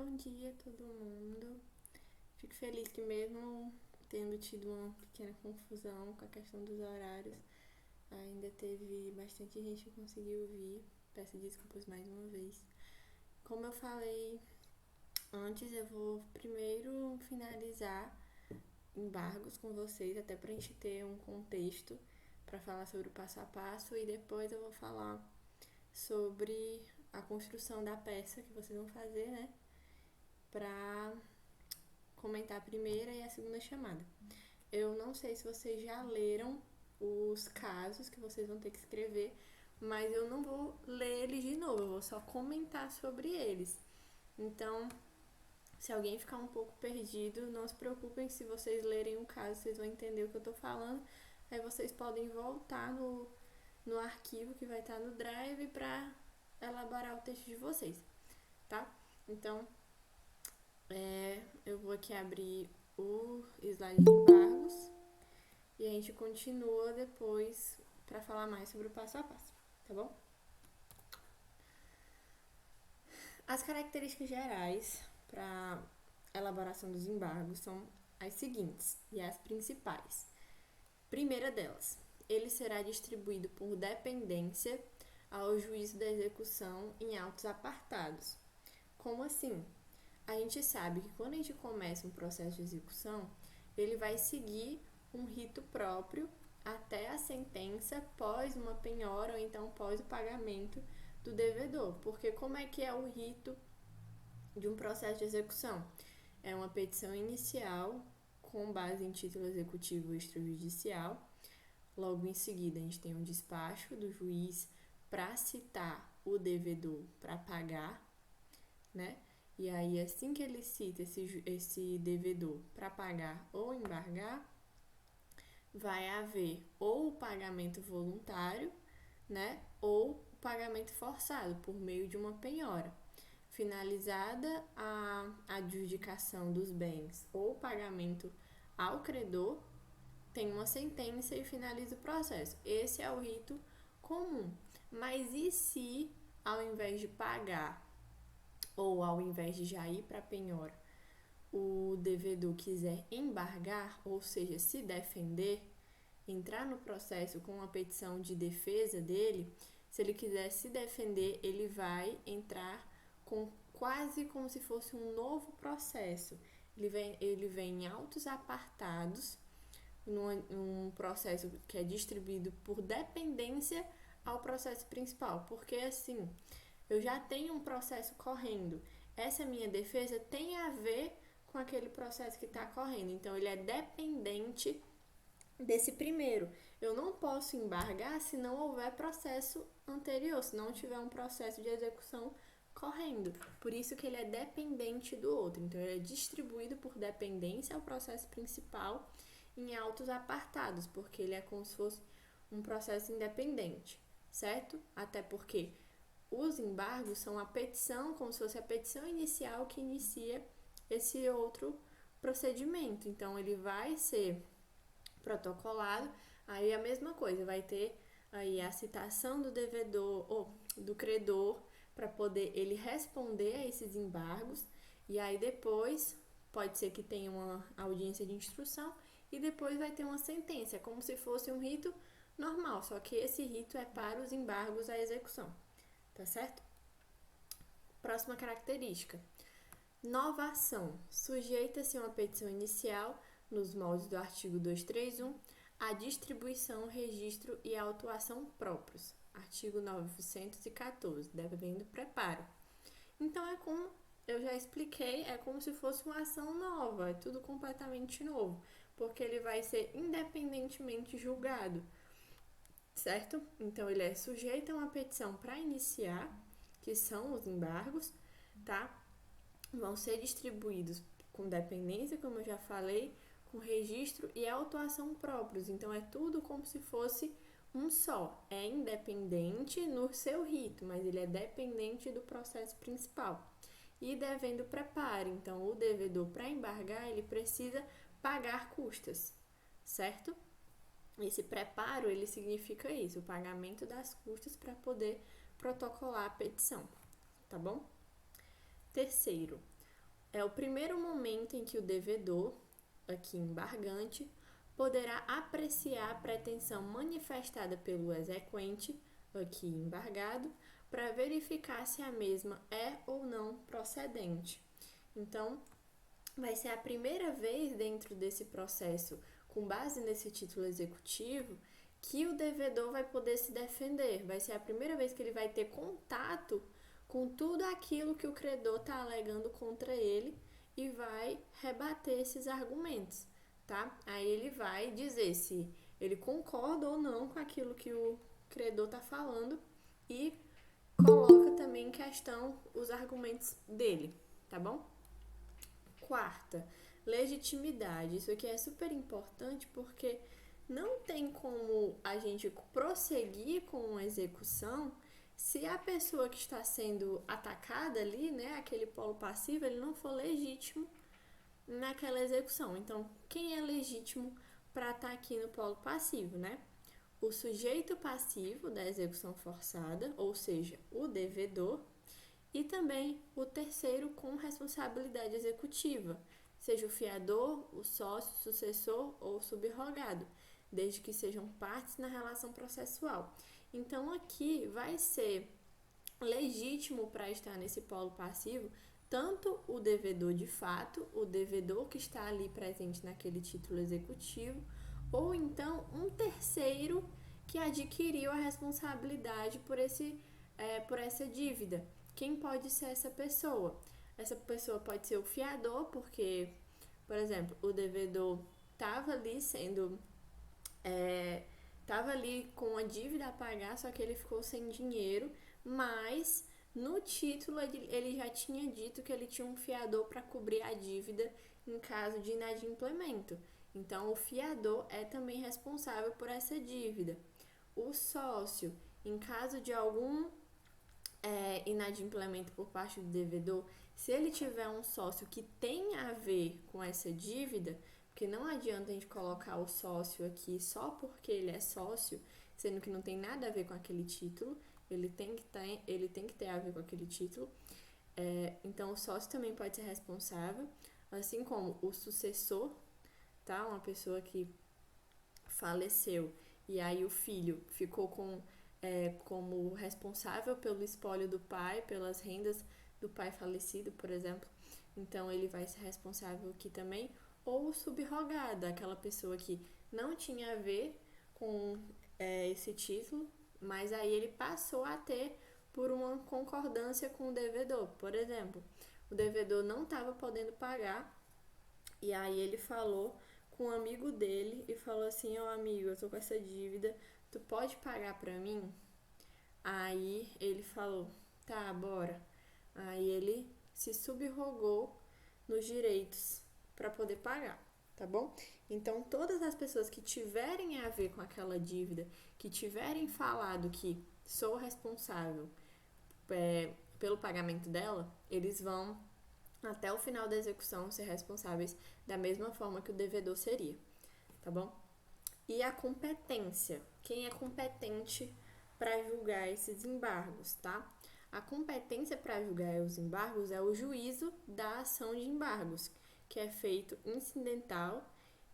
Bom dia, todo mundo. Fico feliz que mesmo tendo tido uma pequena confusão com a questão dos horários, ainda teve bastante gente que conseguiu vir. Peço desculpas mais uma vez. Como eu falei antes, eu vou primeiro finalizar embargos com vocês, até pra gente ter um contexto para falar sobre o passo a passo, e depois eu vou falar sobre a construção da peça que vocês vão fazer, né? Pra comentar a primeira e a segunda chamada. Eu não sei se vocês já leram os casos que vocês vão ter que escrever, mas eu não vou ler eles de novo, eu vou só comentar sobre eles. Então, se alguém ficar um pouco perdido, não se preocupem, se vocês lerem o caso, vocês vão entender o que eu tô falando. Aí vocês podem voltar no arquivo que vai estar no Drive para elaborar o texto de vocês, tá? Então, eu vou aqui abrir o slide de embargos e a gente continua depois para falar mais sobre o passo a passo, tá bom? As características gerais para elaboração dos embargos são as seguintes e as principais. Primeira delas, ele será distribuído por dependência ao juízo da execução em autos apartados. Como assim? A gente sabe que quando a gente começa um processo de execução, ele vai seguir um rito próprio até a sentença pós uma penhora ou então pós o pagamento do devedor. Porque como é que é o rito de um processo de execução? É uma petição inicial com base em título executivo extrajudicial. Logo em seguida, a gente tem um despacho do juiz para citar o devedor para pagar, né? E aí, assim que ele cita esse devedor para pagar ou embargar, vai haver ou o pagamento voluntário, né? Ou o pagamento forçado por meio de uma penhora. Finalizada a adjudicação dos bens ou pagamento ao credor, tem uma sentença e finaliza o processo. Esse é o rito comum. Mas e se, ao invés de pagar ou ao invés de já ir para a penhora, o devedor quiser embargar, ou seja, se defender, entrar no processo com uma petição de defesa dele, se ele quiser se defender, ele vai entrar com quase como se fosse um novo processo. Ele vem em autos apartados, num processo que é distribuído por dependência ao processo principal. Porque assim, eu já tenho um processo correndo. Essa minha defesa tem a ver com aquele processo que está correndo. Então, ele é dependente desse primeiro. Eu não posso embargar se não houver processo anterior, se não tiver um processo de execução correndo. Por isso que ele é dependente do outro. Então, ele é distribuído por dependência ao processo principal em autos apartados, porque ele é como se fosse um processo independente, certo? Até porque os embargos são a petição, como se fosse a petição inicial que inicia esse outro procedimento. Então, ele vai ser protocolado, aí a mesma coisa, vai ter aí a citação do devedor ou do credor para poder ele responder a esses embargos, e aí depois pode ser que tenha uma audiência de instrução e depois vai ter uma sentença, como se fosse um rito normal, só que esse rito é para os embargos à execução, tá certo? Próxima característica. Nova ação. Sujeita-se a uma petição inicial, nos moldes do artigo 231, a distribuição, registro e autuação próprios. Artigo 914, devendo preparo. Então, é como eu já expliquei, é como se fosse uma ação nova, é tudo completamente novo, porque ele vai ser independentemente julgado, certo? Então, ele é sujeito a uma petição para iniciar, que são os embargos, tá? Vão ser distribuídos com dependência, como eu já falei, com registro e autuação próprios. Então, é tudo como se fosse um só. É independente no seu rito, mas ele é dependente do processo principal. E devendo preparo. Então, o devedor, para embargar, ele precisa pagar custas, certo? Esse preparo, ele significa isso, o pagamento das custas para poder protocolar a petição, tá bom? Terceiro, É o primeiro momento em que o devedor, aqui embargante, poderá apreciar a pretensão manifestada pelo exequente, aqui embargado, para verificar se a mesma é ou não procedente. Então, vai ser a primeira vez dentro desse processo, com base nesse título executivo, que o devedor vai poder se defender. Vai ser a primeira vez que ele vai ter contato com tudo aquilo que o credor está alegando contra ele e vai rebater esses argumentos, tá? Aí ele vai dizer se ele concorda ou não com aquilo que o credor está falando e coloca também em questão os argumentos dele, tá bom? Quarta, legitimidade. Isso aqui é super importante porque não tem como a gente prosseguir com uma execução se a pessoa que está sendo atacada ali, né, aquele polo passivo, ele não for legítimo naquela execução. Então, quem é legítimo para estar aqui no polo passivo, né? O sujeito passivo da execução forçada, ou seja, o devedor, e também o terceiro com responsabilidade executiva, seja o fiador, o sócio, sucessor ou subrogado, desde que sejam partes na relação processual. Então, aqui vai ser legítimo para estar nesse polo passivo tanto o devedor de fato, o devedor que está ali presente naquele título executivo, ou então um terceiro que adquiriu a responsabilidade por essa dívida. Quem pode ser essa pessoa? Essa pessoa pode ser o fiador, porque, por exemplo, o devedor estava ali estava ali com a dívida a pagar, só que ele ficou sem dinheiro, mas no título ele já tinha dito que ele tinha um fiador para cobrir a dívida em caso de inadimplemento. Então, o fiador é também responsável por essa dívida. O sócio, em caso de algum inadimplemento por parte do devedor, se ele tiver um sócio que tem a ver com essa dívida, porque não adianta a gente colocar o sócio aqui só porque ele é sócio, sendo que não tem nada a ver com aquele título, ele tem que ter a ver com aquele título. Então, o sócio também pode ser responsável, assim como o sucessor, tá? Uma pessoa que faleceu e aí o filho ficou como responsável pelo espólio do pai, pelas rendas do pai falecido, por exemplo. Então, ele vai ser responsável aqui também. Ou o subrogado, aquela pessoa que não tinha a ver com esse título, mas aí ele passou a ter por uma concordância com o devedor. Por exemplo, o devedor não estava podendo pagar e aí ele falou com um amigo dele e falou assim: ó, amigo, eu tô com essa dívida, tu pode pagar pra mim? Aí ele falou: tá, bora. Aí ele se subrogou nos direitos para poder pagar, tá bom? Então, todas as pessoas que tiverem a ver com aquela dívida, que tiverem falado que sou responsável pelo pagamento dela, eles vão, até o final da execução, ser responsáveis da mesma forma que o devedor seria, tá bom? E a competência. Quem é competente para julgar esses embargos, tá? A competência para julgar os embargos é o juízo da ação de embargos, que é feito incidental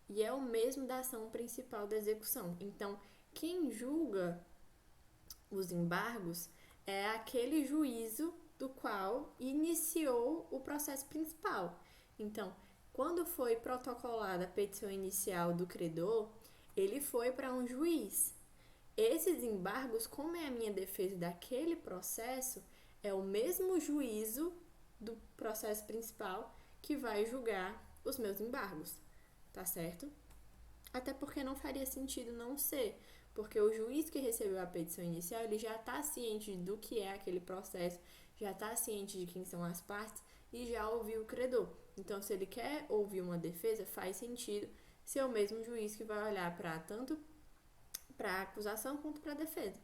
e é o mesmo da ação principal da execução. Então, quem julga os embargos é aquele juízo do qual iniciou o processo principal. Então, quando foi protocolada a petição inicial do credor, ele foi para um juiz. Esses embargos, como é a minha defesa daquele processo, é o mesmo juízo do processo principal que vai julgar os meus embargos, tá certo? Até porque não faria sentido não ser, porque o juiz que recebeu a petição inicial, ele já está ciente do que é aquele processo, já está ciente de quem são as partes e já ouviu o credor. Então, se ele quer ouvir uma defesa, faz sentido ser o mesmo juiz que vai olhar para tanto para a acusação quanto para a defesa,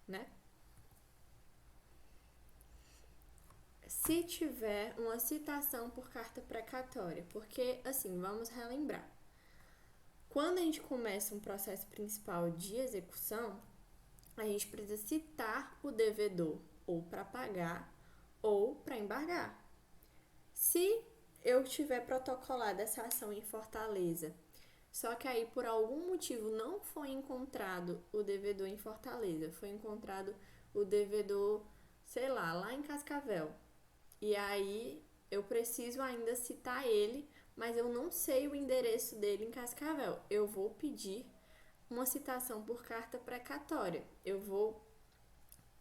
né? Se tiver uma citação por carta precatória, porque, assim, vamos relembrar. Quando a gente começa um processo principal de execução, a gente precisa citar o devedor ou para pagar ou para embargar. Se eu tiver protocolado essa ação em Fortaleza, só que aí por algum motivo não foi encontrado o devedor em Fortaleza, foi encontrado o devedor, sei lá em Cascavel. E aí eu preciso ainda citar ele, mas eu não sei o endereço dele em Cascavel. Eu vou pedir uma citação por carta precatória. Eu vou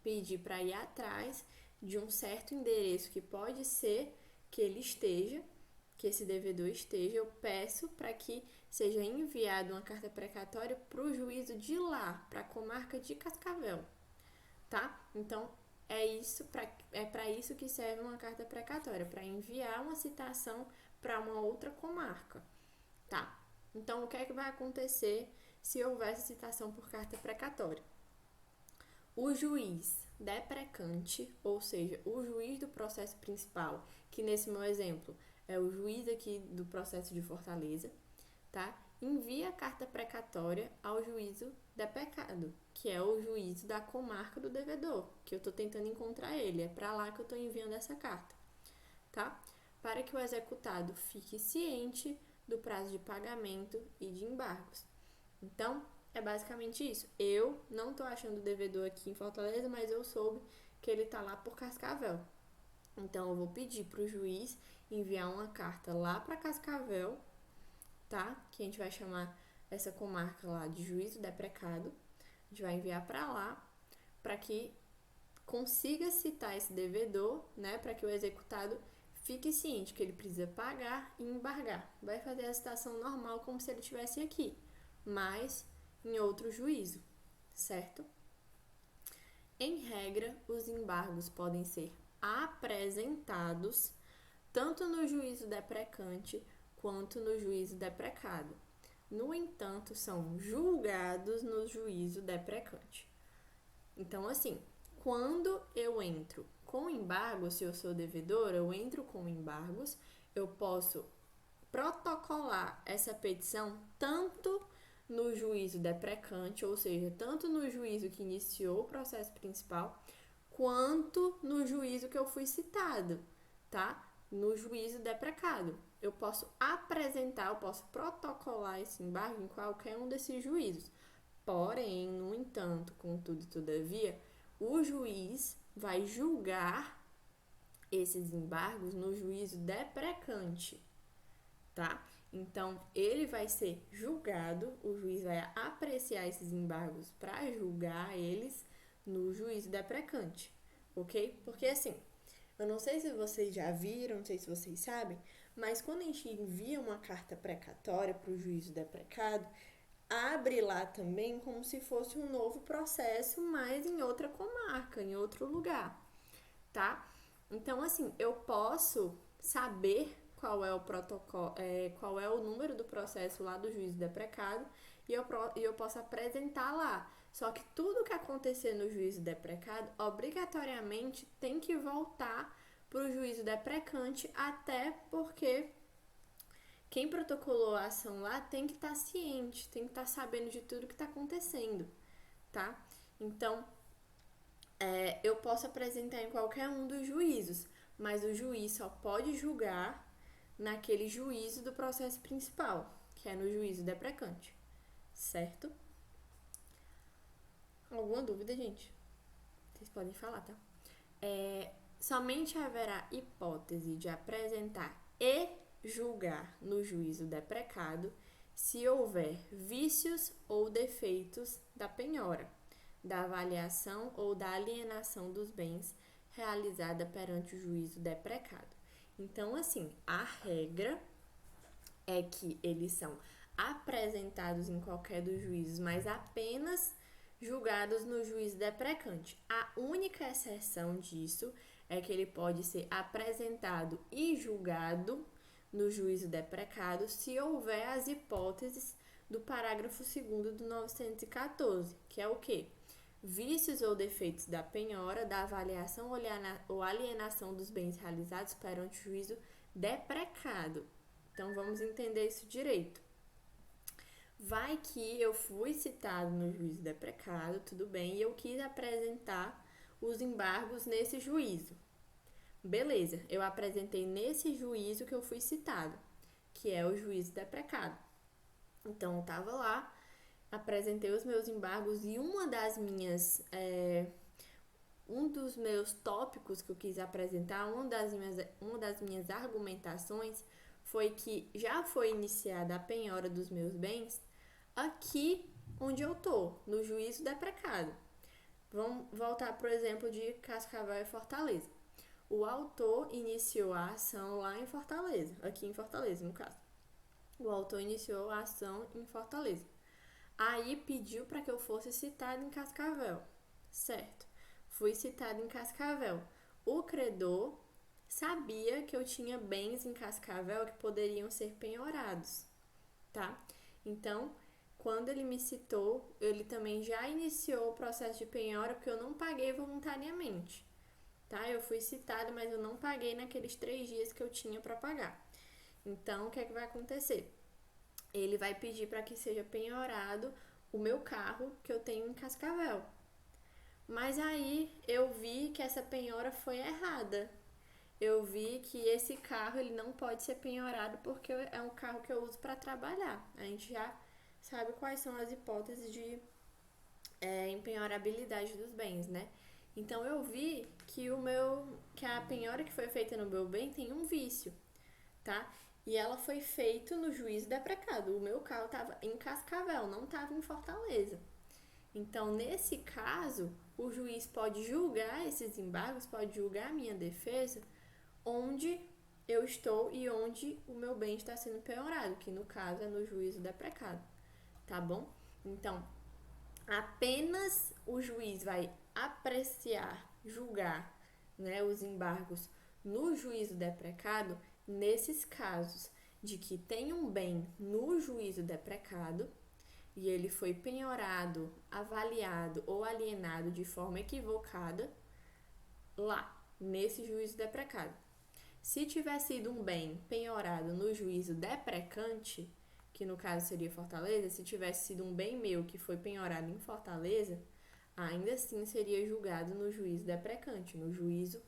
pedir para ir atrás de um certo endereço que pode ser que ele esteja, que esse devedor esteja. Eu peço para que seja enviada uma carta precatória para o juízo de lá, para a comarca de Cascavel, tá? Então, é para isso que serve uma carta precatória, para enviar uma citação para uma outra comarca, tá? Então, o que é que vai acontecer se houver essa citação por carta precatória? O juiz deprecante, ou seja, o juiz do processo principal, que nesse meu exemplo é o juiz aqui do processo de Fortaleza, tá? Envia a carta precatória ao juízo deprecado, que é o juízo da comarca do devedor, que eu estou tentando encontrar ele. É para lá que eu estou enviando essa carta, tá? Para que o executado fique ciente do prazo de pagamento e de embargos. Então, é basicamente isso. Eu não estou achando o devedor aqui em Fortaleza, mas eu soube que ele está lá por Cascavel. Então, eu vou pedir para o juiz enviar uma carta lá para Cascavel, tá? Que a gente vai chamar essa comarca lá de juízo deprecado. A gente vai enviar para lá para que consiga citar esse devedor, né? Para que o executado fique ciente que ele precisa pagar e embargar. Vai fazer a citação normal como se ele estivesse aqui, mas em outro juízo, certo? Em regra, os embargos podem ser apresentados tanto no juízo deprecante quanto no juízo deprecado. No entanto, são julgados no juízo deprecante. Então, assim, quando eu entro com embargos, se eu sou devedor, eu entro com embargos, eu posso protocolar essa petição tanto no juízo deprecante, ou seja, tanto no juízo que iniciou o processo principal, quanto no juízo que eu fui citado, tá? No juízo deprecado. Eu posso apresentar, eu posso protocolar esse embargo em qualquer um desses juízos. Porém, no entanto, contudo e todavia, o juiz vai julgar esses embargos no juízo deprecante, tá? Então, ele vai ser julgado, o juiz vai apreciar esses embargos para julgar eles no juízo deprecante, ok? Porque assim, eu não sei se vocês já viram, não sei se vocês sabem, mas quando a gente envia uma carta precatória para o juízo deprecado, abre lá também como se fosse um novo processo, mas em outra comarca, em outro lugar, tá? Então, assim, eu posso saber qual é o protocolo, qual é o número do processo lá do juízo deprecado e eu posso apresentar lá. Só que tudo que acontecer no juízo deprecado, obrigatoriamente tem que voltar para o juízo deprecante, até porque quem protocolou a ação lá tem que estar ciente, tem que estar sabendo de tudo que está acontecendo, tá? Então, eu posso apresentar em qualquer um dos juízos, mas o juiz só pode julgar naquele juízo do processo principal, que é no juízo deprecante, certo? Alguma dúvida, gente? Vocês podem falar, tá? Somente haverá hipótese de apresentar e julgar no juízo deprecado se houver vícios ou defeitos da penhora, da avaliação ou da alienação dos bens realizada perante o juízo deprecado. Então, assim, a regra é que eles são apresentados em qualquer dos juízos, mas apenas julgados no juízo deprecante. A única exceção disso é que ele pode ser apresentado e julgado no juízo deprecado se houver as hipóteses do parágrafo 2º do 914, que é o quê? Vícios ou defeitos da penhora, da avaliação ou alienação dos bens realizados perante o juízo deprecado. Então, vamos entender isso direito. Vai que eu fui citado no juízo deprecado, tudo bem, e eu quis apresentar os embargos nesse juízo. beleza, eu apresentei nesse juízo que eu fui citado, que é o juízo deprecado. Então, eu estava lá, apresentei os meus embargos e um dos meus tópicos que eu quis apresentar, uma das minhas argumentações foi que já foi iniciada a penhora dos meus bens aqui onde eu tô, no juízo deprecado. Vamos voltar para o exemplo de Cascavel e Fortaleza. O autor iniciou a ação lá em Fortaleza, aqui em Fortaleza, no caso. O autor iniciou a ação em Fortaleza. Aí pediu para que eu fosse citado em Cascavel, certo? Fui citado em Cascavel. O credor sabia que eu tinha bens em Cascavel que poderiam ser penhorados, tá? Então, quando ele me citou, ele também já iniciou o processo de penhora porque eu não paguei voluntariamente, tá? Eu fui citado, mas eu não paguei naqueles 3 dias que eu tinha para pagar. Então, o que é que vai acontecer? Ele vai pedir para que seja penhorado o meu carro que eu tenho em Cascavel. Mas aí eu vi que essa penhora foi errada. Eu vi que esse carro ele não pode ser penhorado porque é um carro que eu uso para trabalhar. A gente já sabe quais são as hipóteses de empenhorabilidade dos bens, né? Então eu vi que a penhora que foi feita no meu bem tem um vício, tá? E ela foi feita no juízo deprecado. O meu carro estava em Cascavel, não estava em Fortaleza. Então, nesse caso, o juiz pode julgar esses embargos, pode julgar a minha defesa, onde eu estou e onde o meu bem está sendo penhorado, que no caso é no juízo deprecado, tá bom? Então, apenas o juiz vai apreciar, julgar, né, os embargos no juízo deprecado nesses casos de que tem um bem no juízo deprecado e ele foi penhorado, avaliado ou alienado de forma equivocada lá, nesse juízo deprecado. Se tiver sido um bem penhorado no juízo deprecante, que no caso seria Fortaleza, se tivesse sido um bem meu que foi penhorado em Fortaleza, ainda assim seria julgado no juízo deprecante, no juízo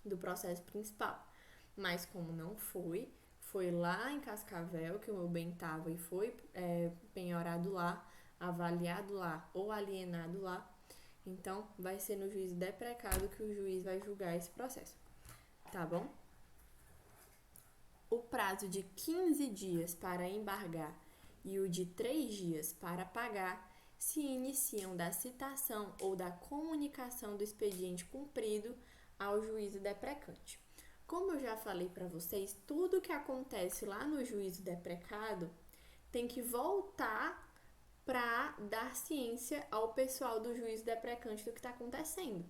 do processo principal. Mas como não foi lá em Cascavel que o meu bem estava e foi penhorado lá, avaliado lá ou alienado lá, então vai ser no juízo deprecado que o juiz vai julgar esse processo, tá bom? O prazo de 15 dias para embargar e o de 3 dias para pagar se iniciam da citação ou da comunicação do expediente cumprido ao juízo deprecante. Como eu já falei para vocês, tudo que acontece lá no juízo deprecado tem que voltar para dar ciência ao pessoal do juízo deprecante do que está acontecendo.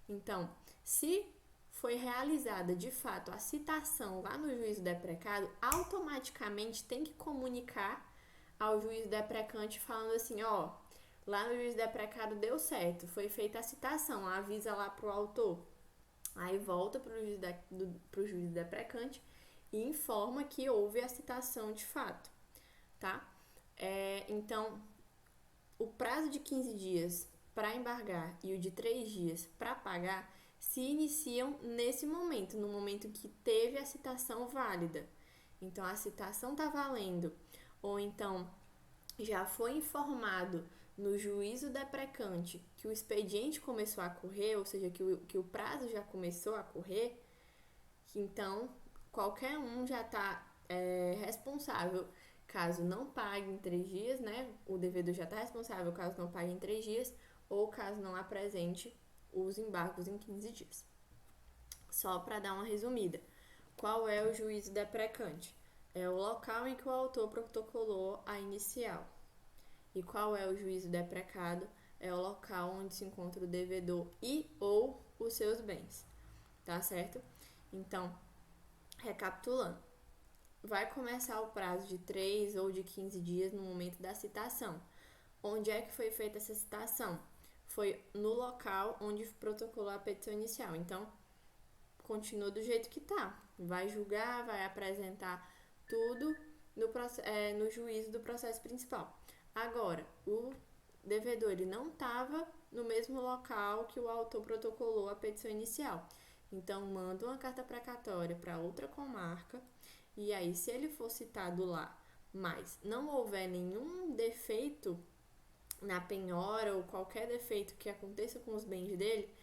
Então, se foi realizada de fato a citação lá no juízo deprecado, automaticamente tem que comunicar ao juízo deprecante falando assim, ó, lá no juízo deprecado deu certo, foi feita a citação, avisa lá pro autor. Aí volta pro juízo deprecante e informa que houve a citação de fato, tá? Então, o prazo de 15 dias para embargar e o de 3 dias para pagar se iniciam nesse momento, no momento que teve a citação válida. Então, a citação está valendo, ou então já foi informado no juízo deprecante que o expediente começou a correr, ou seja, que o prazo já começou a correr, então qualquer um já está responsável caso não pague em 3 dias, né? O devedor já está responsável caso não pague em 3 dias ou caso não apresente os embargos em 15 dias. Só para dar uma resumida, qual é o juízo deprecante? É o local em que o autor protocolou a inicial. E qual é o juízo deprecado? É o local onde se encontra o devedor e ou os seus bens, tá certo? Então, recapitulando, vai começar o prazo de 3 ou de 15 dias no momento da citação. Onde é que foi feita essa citação? Foi no local onde protocolou a petição inicial. Então, continua do jeito que tá. Vai julgar, vai apresentar tudo no juízo do processo principal. Agora, o devedor ele não estava no mesmo local que o autor protocolou a petição inicial. Então, manda uma carta precatória para outra comarca, e aí, se ele for citado lá, mas não houver nenhum defeito na penhora ou qualquer defeito que aconteça com os bens dele,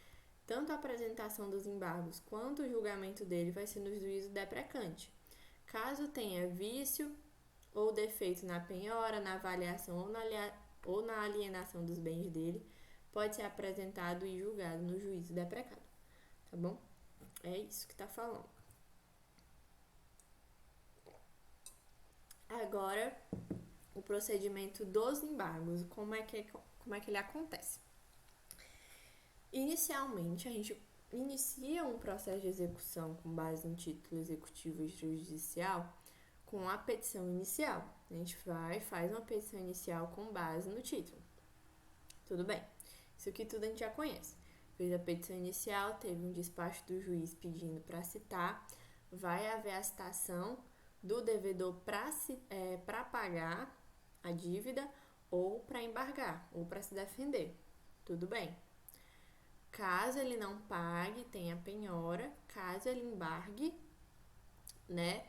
tanto a apresentação dos embargos quanto o julgamento dele vai ser no juízo deprecante. Caso tenha vício ou defeito na penhora, na avaliação ou na alienação dos bens dele, pode ser apresentado e julgado no juízo deprecado, tá bom? É isso que tá falando. Agora, o procedimento dos embargos, como é que ele acontece? Inicialmente, a gente inicia um processo de execução com base no título executivo extrajudicial com a petição inicial. A gente faz uma petição inicial com base no título. Tudo bem. Isso aqui tudo a gente já conhece. Fez a petição inicial, teve um despacho do juiz pedindo para citar, vai haver a citação do devedor para pagar a dívida ou para embargar, ou para se defender. Tudo bem. Caso ele não pague, tenha penhora, caso ele embargue, né,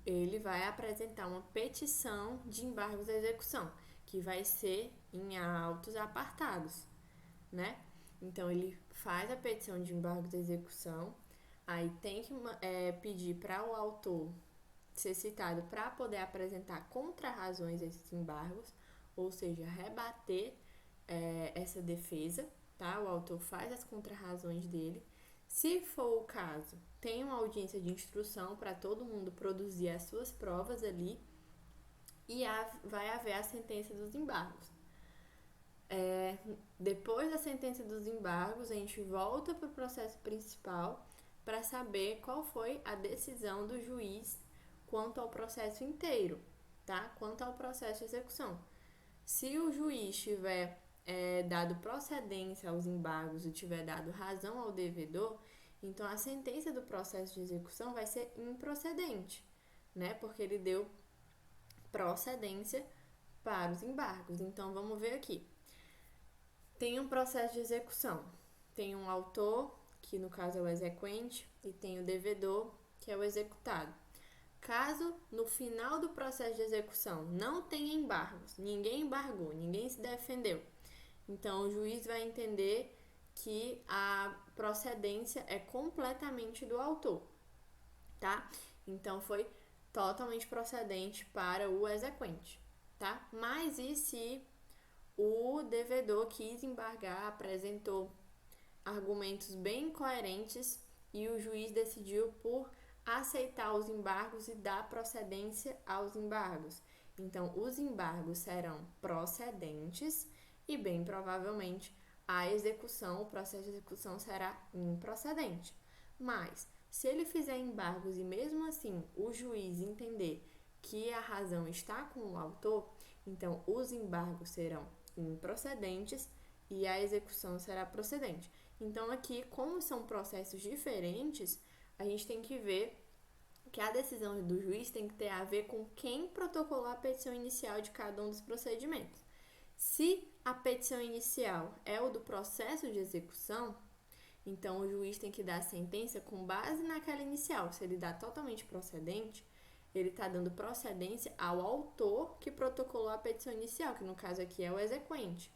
ele vai apresentar uma petição de embargos da execução, que vai ser em autos apartados, né? Então, ele faz a petição de embargo da execução, aí tem que pedir para o autor ser citado para poder apresentar contrarrazões a esses embargos, ou seja, rebater essa defesa, tá? O autor faz as contrarrazões dele. Se for o caso, tem uma audiência de instrução para todo mundo produzir as suas provas ali e vai haver a sentença dos embargos. Depois da sentença dos embargos, a gente volta para o processo principal para saber qual foi a decisão do juiz quanto ao processo inteiro, tá? Quanto ao processo de execução. Se o juiz tiver dado procedência aos embargos e tiver dado razão ao devedor, então a sentença do processo de execução vai ser improcedente, né? Porque ele deu procedência para os embargos. Então, vamos ver aqui. Tem um processo de execução, tem um autor, que no caso é o exequente, e tem o devedor, que é o executado. Caso no final do processo de execução não tenha embargos, ninguém embargou, ninguém se defendeu, então o juiz vai entender que a procedência é completamente do autor, tá? Então foi totalmente procedente para o exequente, tá? Mas e se o devedor quis embargar, apresentou argumentos bem coerentes e o juiz decidiu por aceitar os embargos e dar procedência aos embargos? Então, os embargos serão procedentes e, bem provavelmente, a execução, o processo de execução será improcedente. Mas, se ele fizer embargos e mesmo assim o juiz entender que a razão está com o autor, então os embargos serão improcedentes e a execução será procedente. Então, aqui, como são processos diferentes, a gente tem que ver que a decisão do juiz tem que ter a ver com quem protocolou a petição inicial de cada um dos procedimentos. Se a petição inicial é o do processo de execução, então o juiz tem que dar a sentença com base naquela inicial. Se ele dá totalmente procedente, ele está dando procedência ao autor que protocolou a petição inicial, que no caso aqui é o exequente.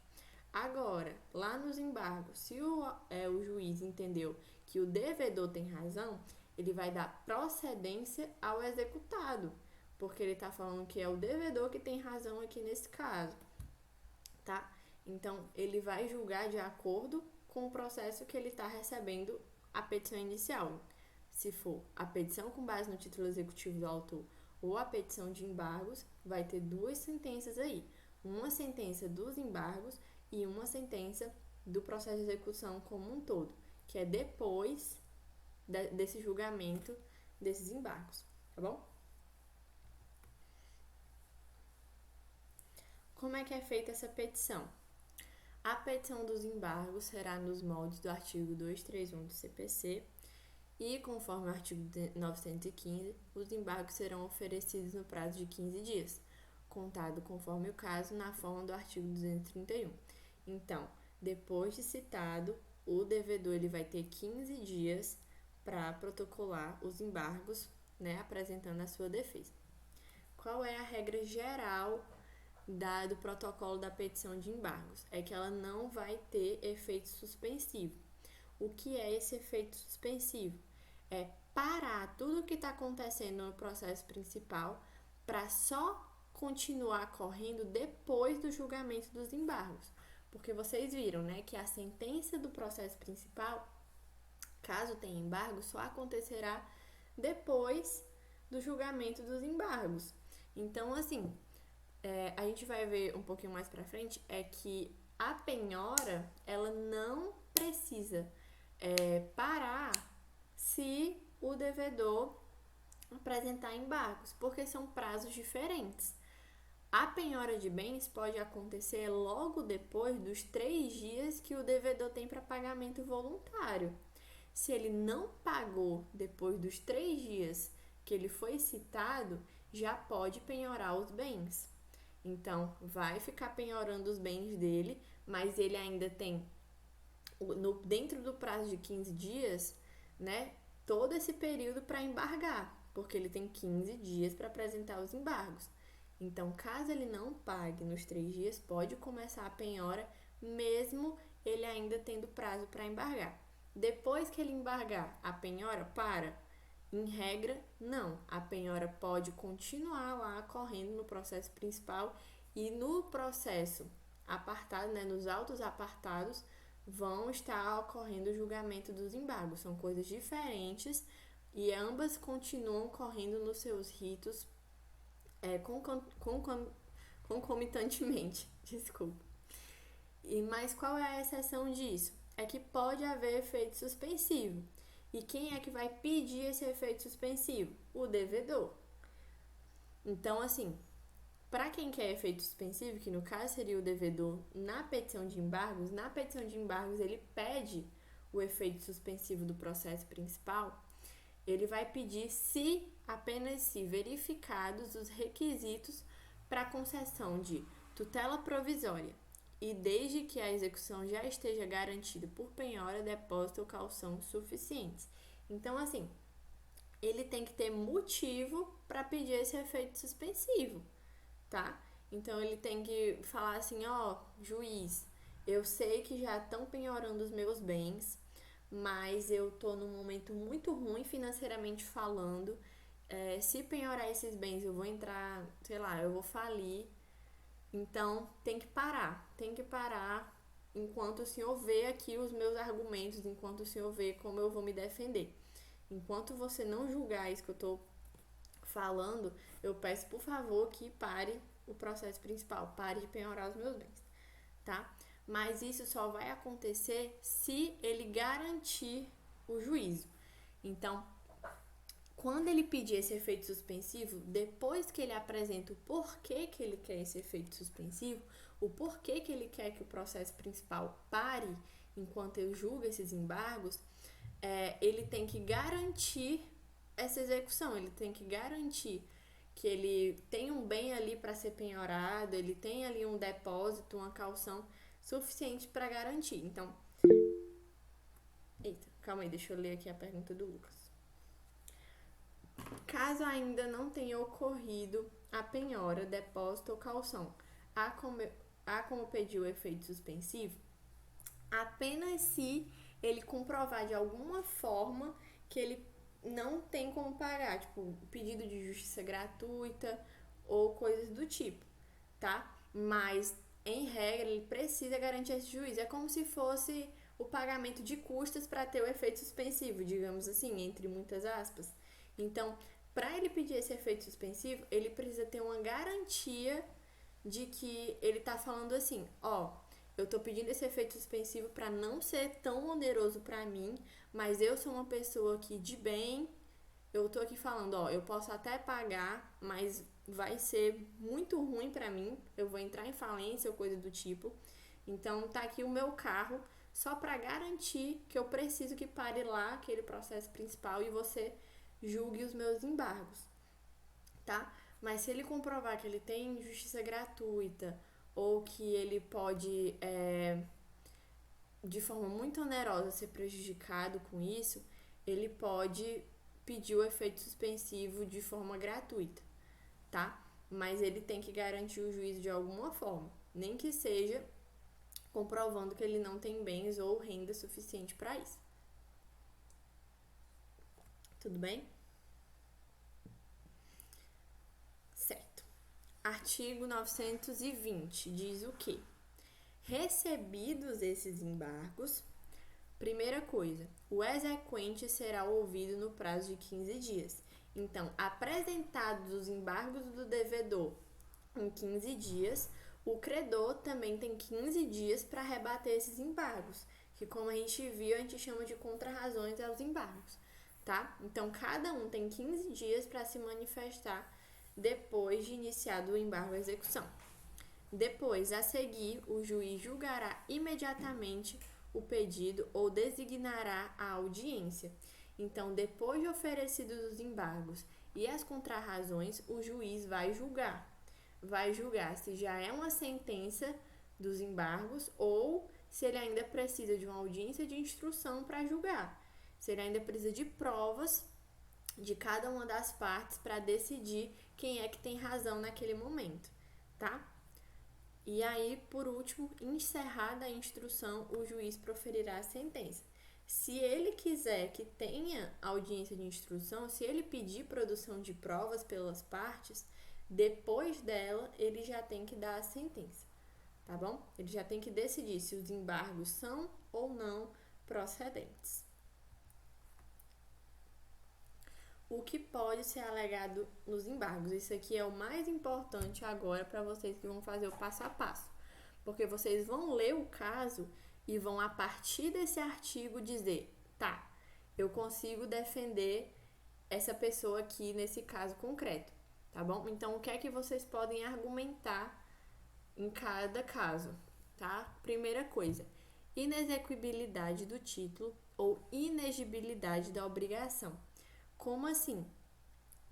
Agora, lá nos embargos, se o juiz entendeu que o devedor tem razão, ele vai dar procedência ao executado, porque ele está falando que é o devedor que tem razão aqui nesse caso, tá? Então, ele vai julgar de acordo com o processo que ele está recebendo a petição inicial. Se for a petição com base no título executivo do autor ou a petição de embargos, vai ter duas sentenças aí. Uma sentença dos embargos e uma sentença do processo de execução como um todo, que é depois desse julgamento desses embargos, tá bom? Como é que é feita essa petição? A petição dos embargos será nos moldes do artigo 231 do CPC e, conforme o artigo 915, os embargos serão oferecidos no prazo de 15 dias, contado conforme o caso na forma do artigo 231. Então, depois de citado, o devedor ele vai ter 15 dias para protocolar os embargos, né, apresentando a sua defesa. Qual é a regra geral do protocolo da petição de embargos? É que ela não vai ter efeito suspensivo. O que é esse efeito suspensivo? É parar tudo o que está acontecendo no processo principal para só continuar correndo depois do julgamento dos embargos. Porque vocês viram, né, que a sentença do processo principal, caso tenha embargo, só acontecerá depois do julgamento dos embargos. Então, assim, a gente vai ver um pouquinho mais pra frente, é que a penhora, ela não precisa parar se o devedor apresentar embargos, porque são prazos diferentes. A penhora de bens pode acontecer logo depois dos 3 dias que o devedor tem para pagamento voluntário. Se ele não pagou depois dos 3 dias que ele foi citado, já pode penhorar os bens. Então, vai ficar penhorando os bens dele, mas ele ainda tem, dentro do prazo de 15 dias, né, todo esse período para embargar, porque ele tem 15 dias para apresentar os embargos. Então, caso ele não pague nos 3 dias, pode começar a penhora, mesmo ele ainda tendo prazo para embargar. Depois que ele embargar, a penhora para? Em regra, não. A penhora pode continuar lá correndo no processo principal e no processo apartado, né, nos autos apartados, vão estar ocorrendo o julgamento dos embargos. São coisas diferentes e ambas continuam correndo nos seus ritos concomitantemente. Desculpa. Mas qual é a exceção disso? É que pode haver efeito suspensivo. E quem é que vai pedir esse efeito suspensivo? O devedor. Então, assim, para quem quer efeito suspensivo, que no caso seria o devedor na petição de embargos, ele pede o efeito suspensivo do processo principal, ele vai pedir apenas se verificados os requisitos para concessão de tutela provisória e desde que a execução já esteja garantida por penhora, depósito ou calção suficientes. Então, assim, ele tem que ter motivo para pedir esse efeito suspensivo, tá? Então, ele tem que falar assim, juiz, eu sei que já estão penhorando os meus bens, mas eu tô num momento muito ruim financeiramente falando. Se penhorar esses bens, eu vou entrar, eu vou falir. Então, tem que parar enquanto o senhor vê aqui os meus argumentos, enquanto o senhor vê como eu vou me defender. Enquanto você não julgar isso que eu tô falando, eu peço, por favor, que pare o processo principal, pare de penhorar os meus bens, tá? Mas isso só vai acontecer se ele garantir o juízo. Então, quando ele pedir esse efeito suspensivo, depois que ele apresenta o porquê que ele quer esse efeito suspensivo, o porquê que ele quer que o processo principal pare enquanto eu julgo esses embargos, ele tem que garantir essa execução, ele tem que garantir que ele tem um bem ali para ser penhorado, ele tem ali um depósito, uma calção suficiente para garantir. Então, calma aí, deixa eu ler aqui a pergunta do Lucas. Caso ainda não tenha ocorrido a penhora, depósito ou calção, há como pedir o efeito suspensivo? Apenas se ele comprovar de alguma forma que ele não tem como pagar, tipo, pedido de justiça gratuita ou coisas do tipo, tá? Mas, em regra, ele precisa garantir esse juízo. É como se fosse o pagamento de custas para ter o efeito suspensivo, digamos assim, entre muitas aspas. Então, para ele pedir esse efeito suspensivo, ele precisa ter uma garantia de que ele tá falando assim, eu tô pedindo esse efeito suspensivo para não ser tão oneroso para mim, mas eu sou uma pessoa aqui de bem, eu tô aqui falando, eu posso até pagar, mas vai ser muito ruim para mim, eu vou entrar em falência ou coisa do tipo. Então, tá aqui o meu carro, só para garantir que eu preciso que pare lá aquele processo principal e você julgue os meus embargos, tá? Mas se ele comprovar que ele tem justiça gratuita ou que ele pode, de forma muito onerosa, ser prejudicado com isso, ele pode pedir o efeito suspensivo de forma gratuita, tá? Mas ele tem que garantir o juízo de alguma forma, nem que seja comprovando que ele não tem bens ou renda suficiente para isso. Tudo bem? Certo. Artigo 920 diz o quê? Recebidos esses embargos, primeira coisa, o exequente será ouvido no prazo de 15 dias. Então, apresentados os embargos do devedor em 15 dias, o credor também tem 15 dias para rebater esses embargos, que como a gente viu, a gente chama de contrarrazões aos embargos, tá? Então, cada um tem 15 dias para se manifestar depois de iniciado o embargo à execução. Depois, a seguir, o juiz julgará imediatamente o pedido ou designará a audiência. Então, depois de oferecidos os embargos e as contrarrazões, o juiz vai julgar. Vai julgar se já é uma sentença dos embargos ou se ele ainda precisa de uma audiência de instrução para julgar. Se ele ainda precisa de provas de cada uma das partes para decidir quem é que tem razão naquele momento, tá? E aí, por último, encerrada a instrução, o juiz proferirá a sentença. Se ele quiser que tenha audiência de instrução, se ele pedir produção de provas pelas partes, depois dela, ele já tem que dar a sentença, tá bom? Ele já tem que decidir se os embargos são ou não procedentes. O que pode ser alegado nos embargos? Isso aqui é o mais importante agora para vocês que vão fazer o passo a passo. Porque vocês vão ler o caso e vão, a partir desse artigo, dizer: tá, eu consigo defender essa pessoa aqui nesse caso concreto, tá bom? Então, o que é que vocês podem argumentar em cada caso, tá? Primeira coisa, inexequibilidade do título ou inegibilidade da obrigação. Como assim?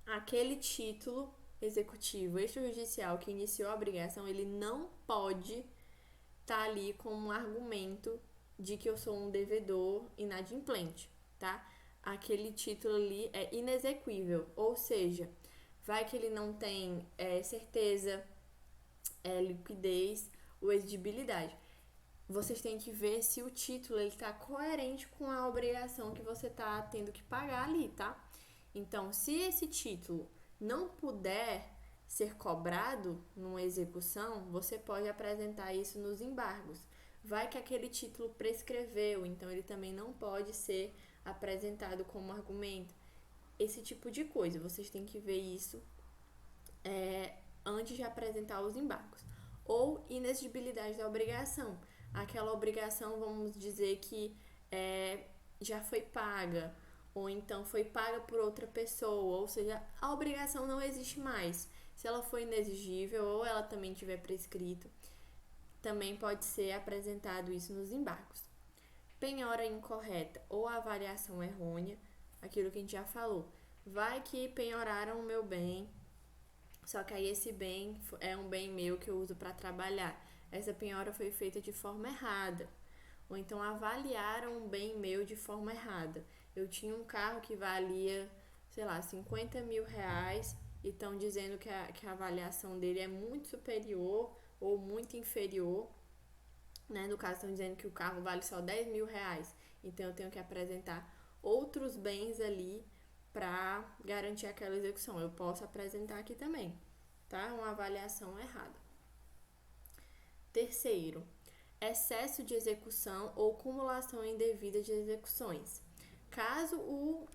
Aquele título executivo extrajudicial que iniciou a obrigação, ele não pode estar ali como um argumento de que eu sou um devedor inadimplente, tá? Aquele título ali é inexequível, ou seja, vai que ele não tem certeza, liquidez ou exigibilidade. Vocês têm que ver se o título está coerente com a obrigação que você está tendo que pagar ali, tá? Então, se esse título não puder ser cobrado numa execução, você pode apresentar isso nos embargos. Vai que aquele título prescreveu, então ele também não pode ser apresentado como argumento. Esse tipo de coisa, vocês têm que ver isso antes de apresentar os embargos. Ou inexigibilidade da obrigação. Aquela obrigação, vamos dizer que já foi paga, ou então foi paga por outra pessoa, ou seja, a obrigação não existe mais. Se ela for inexigível ou ela também tiver prescrito, também pode ser apresentado isso nos embargos. Penhora incorreta ou avaliação errônea, aquilo que a gente já falou. Vai que penhoraram o meu bem, só que aí esse bem é um bem meu que eu uso para trabalhar. Essa penhora foi feita de forma errada. Ou então avaliaram um bem meu de forma errada. Eu tinha um carro que valia, sei lá, 50 mil reais e estão dizendo que a avaliação dele é muito superior ou muito inferior, né? No caso, estão dizendo que o carro vale só 10 mil reais. Então, eu tenho que apresentar outros bens ali para garantir aquela execução. Eu posso apresentar aqui também, tá? Uma avaliação errada. Terceiro, excesso de execução ou cumulação indevida de execuções. Caso o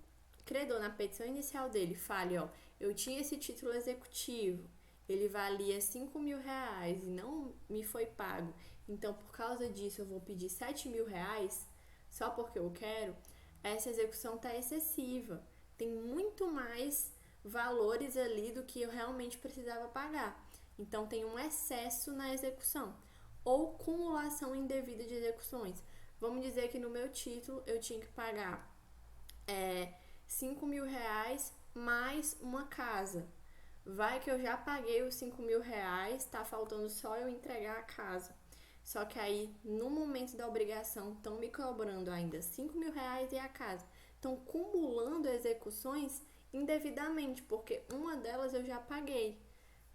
credor, na petição inicial dele, fale, eu tinha esse título executivo, ele valia 5 mil reais e não me foi pago, então por causa disso eu vou pedir 7 mil reais, só porque eu quero, essa execução está excessiva. Tem muito mais valores ali do que eu realmente precisava pagar. Então, tem um excesso na execução. Ou cumulação indevida de execuções. Vamos dizer que no meu título eu tinha que pagar 5 mil reais mais uma casa. Vai que eu já paguei os 5 mil reais, tá faltando só eu entregar a casa. Só que aí, no momento da obrigação, estão me cobrando ainda 5 mil reais e a casa. estão cumulando execuções indevidamente, porque uma delas eu já paguei.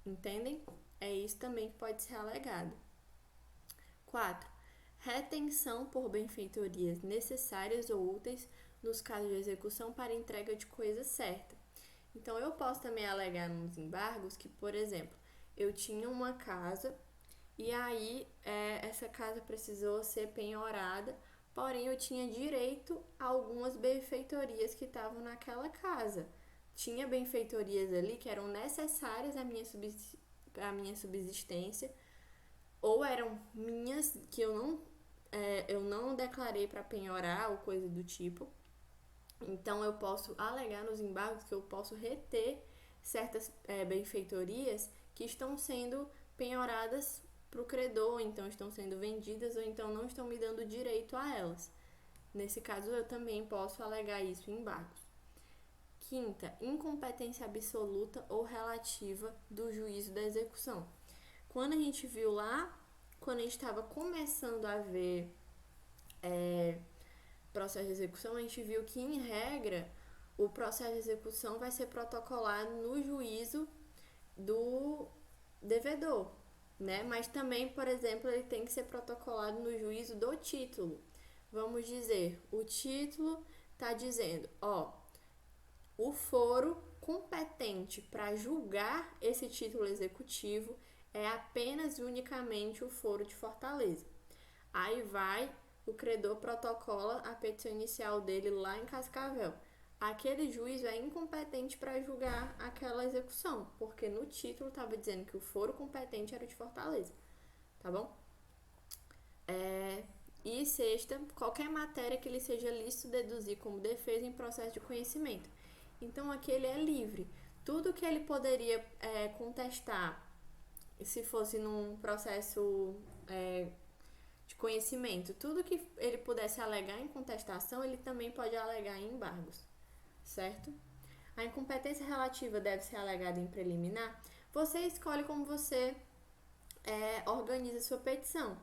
Entendem? É isso também que pode ser alegado. 4. Retenção por benfeitorias necessárias ou úteis nos casos de execução para entrega de coisa certa. Então, eu posso também alegar nos embargos que, por exemplo, eu tinha uma casa e aí essa casa precisou ser penhorada, porém eu tinha direito a algumas benfeitorias que estavam naquela casa. Tinha benfeitorias ali que eram necessárias à minha subsistência, ou eram minhas que eu não declarei para penhorar ou coisa do tipo. Então, eu posso alegar nos embargos que eu posso reter certas benfeitorias que estão sendo penhoradas para o credor, então estão sendo vendidas ou então não estão me dando direito a elas. Nesse caso, eu também posso alegar isso em embargos. 5ª, incompetência absoluta ou relativa do juízo da execução. Quando a gente viu lá, quando a gente estava começando a ver processo de execução, a gente viu que, em regra, o processo de execução vai ser protocolado no juízo do devedor, né? Mas também, por exemplo, ele tem que ser protocolado no juízo do título. Vamos dizer, o título está dizendo, o foro competente para julgar esse título executivo é apenas e unicamente o foro de Fortaleza. Aí o credor protocola a petição inicial dele lá em Cascavel. Aquele juiz é incompetente para julgar aquela execução, porque no título estava dizendo que o foro competente era de Fortaleza, tá bom? E 6ª, qualquer matéria que ele seja lícito deduzir como defesa em processo de conhecimento. Então, aqui ele é livre. Tudo que ele poderia contestar, se fosse num processo de conhecimento, tudo que ele pudesse alegar em contestação, ele também pode alegar em embargos, certo? A incompetência relativa deve ser alegada em preliminar. Você escolhe como você organiza sua petição,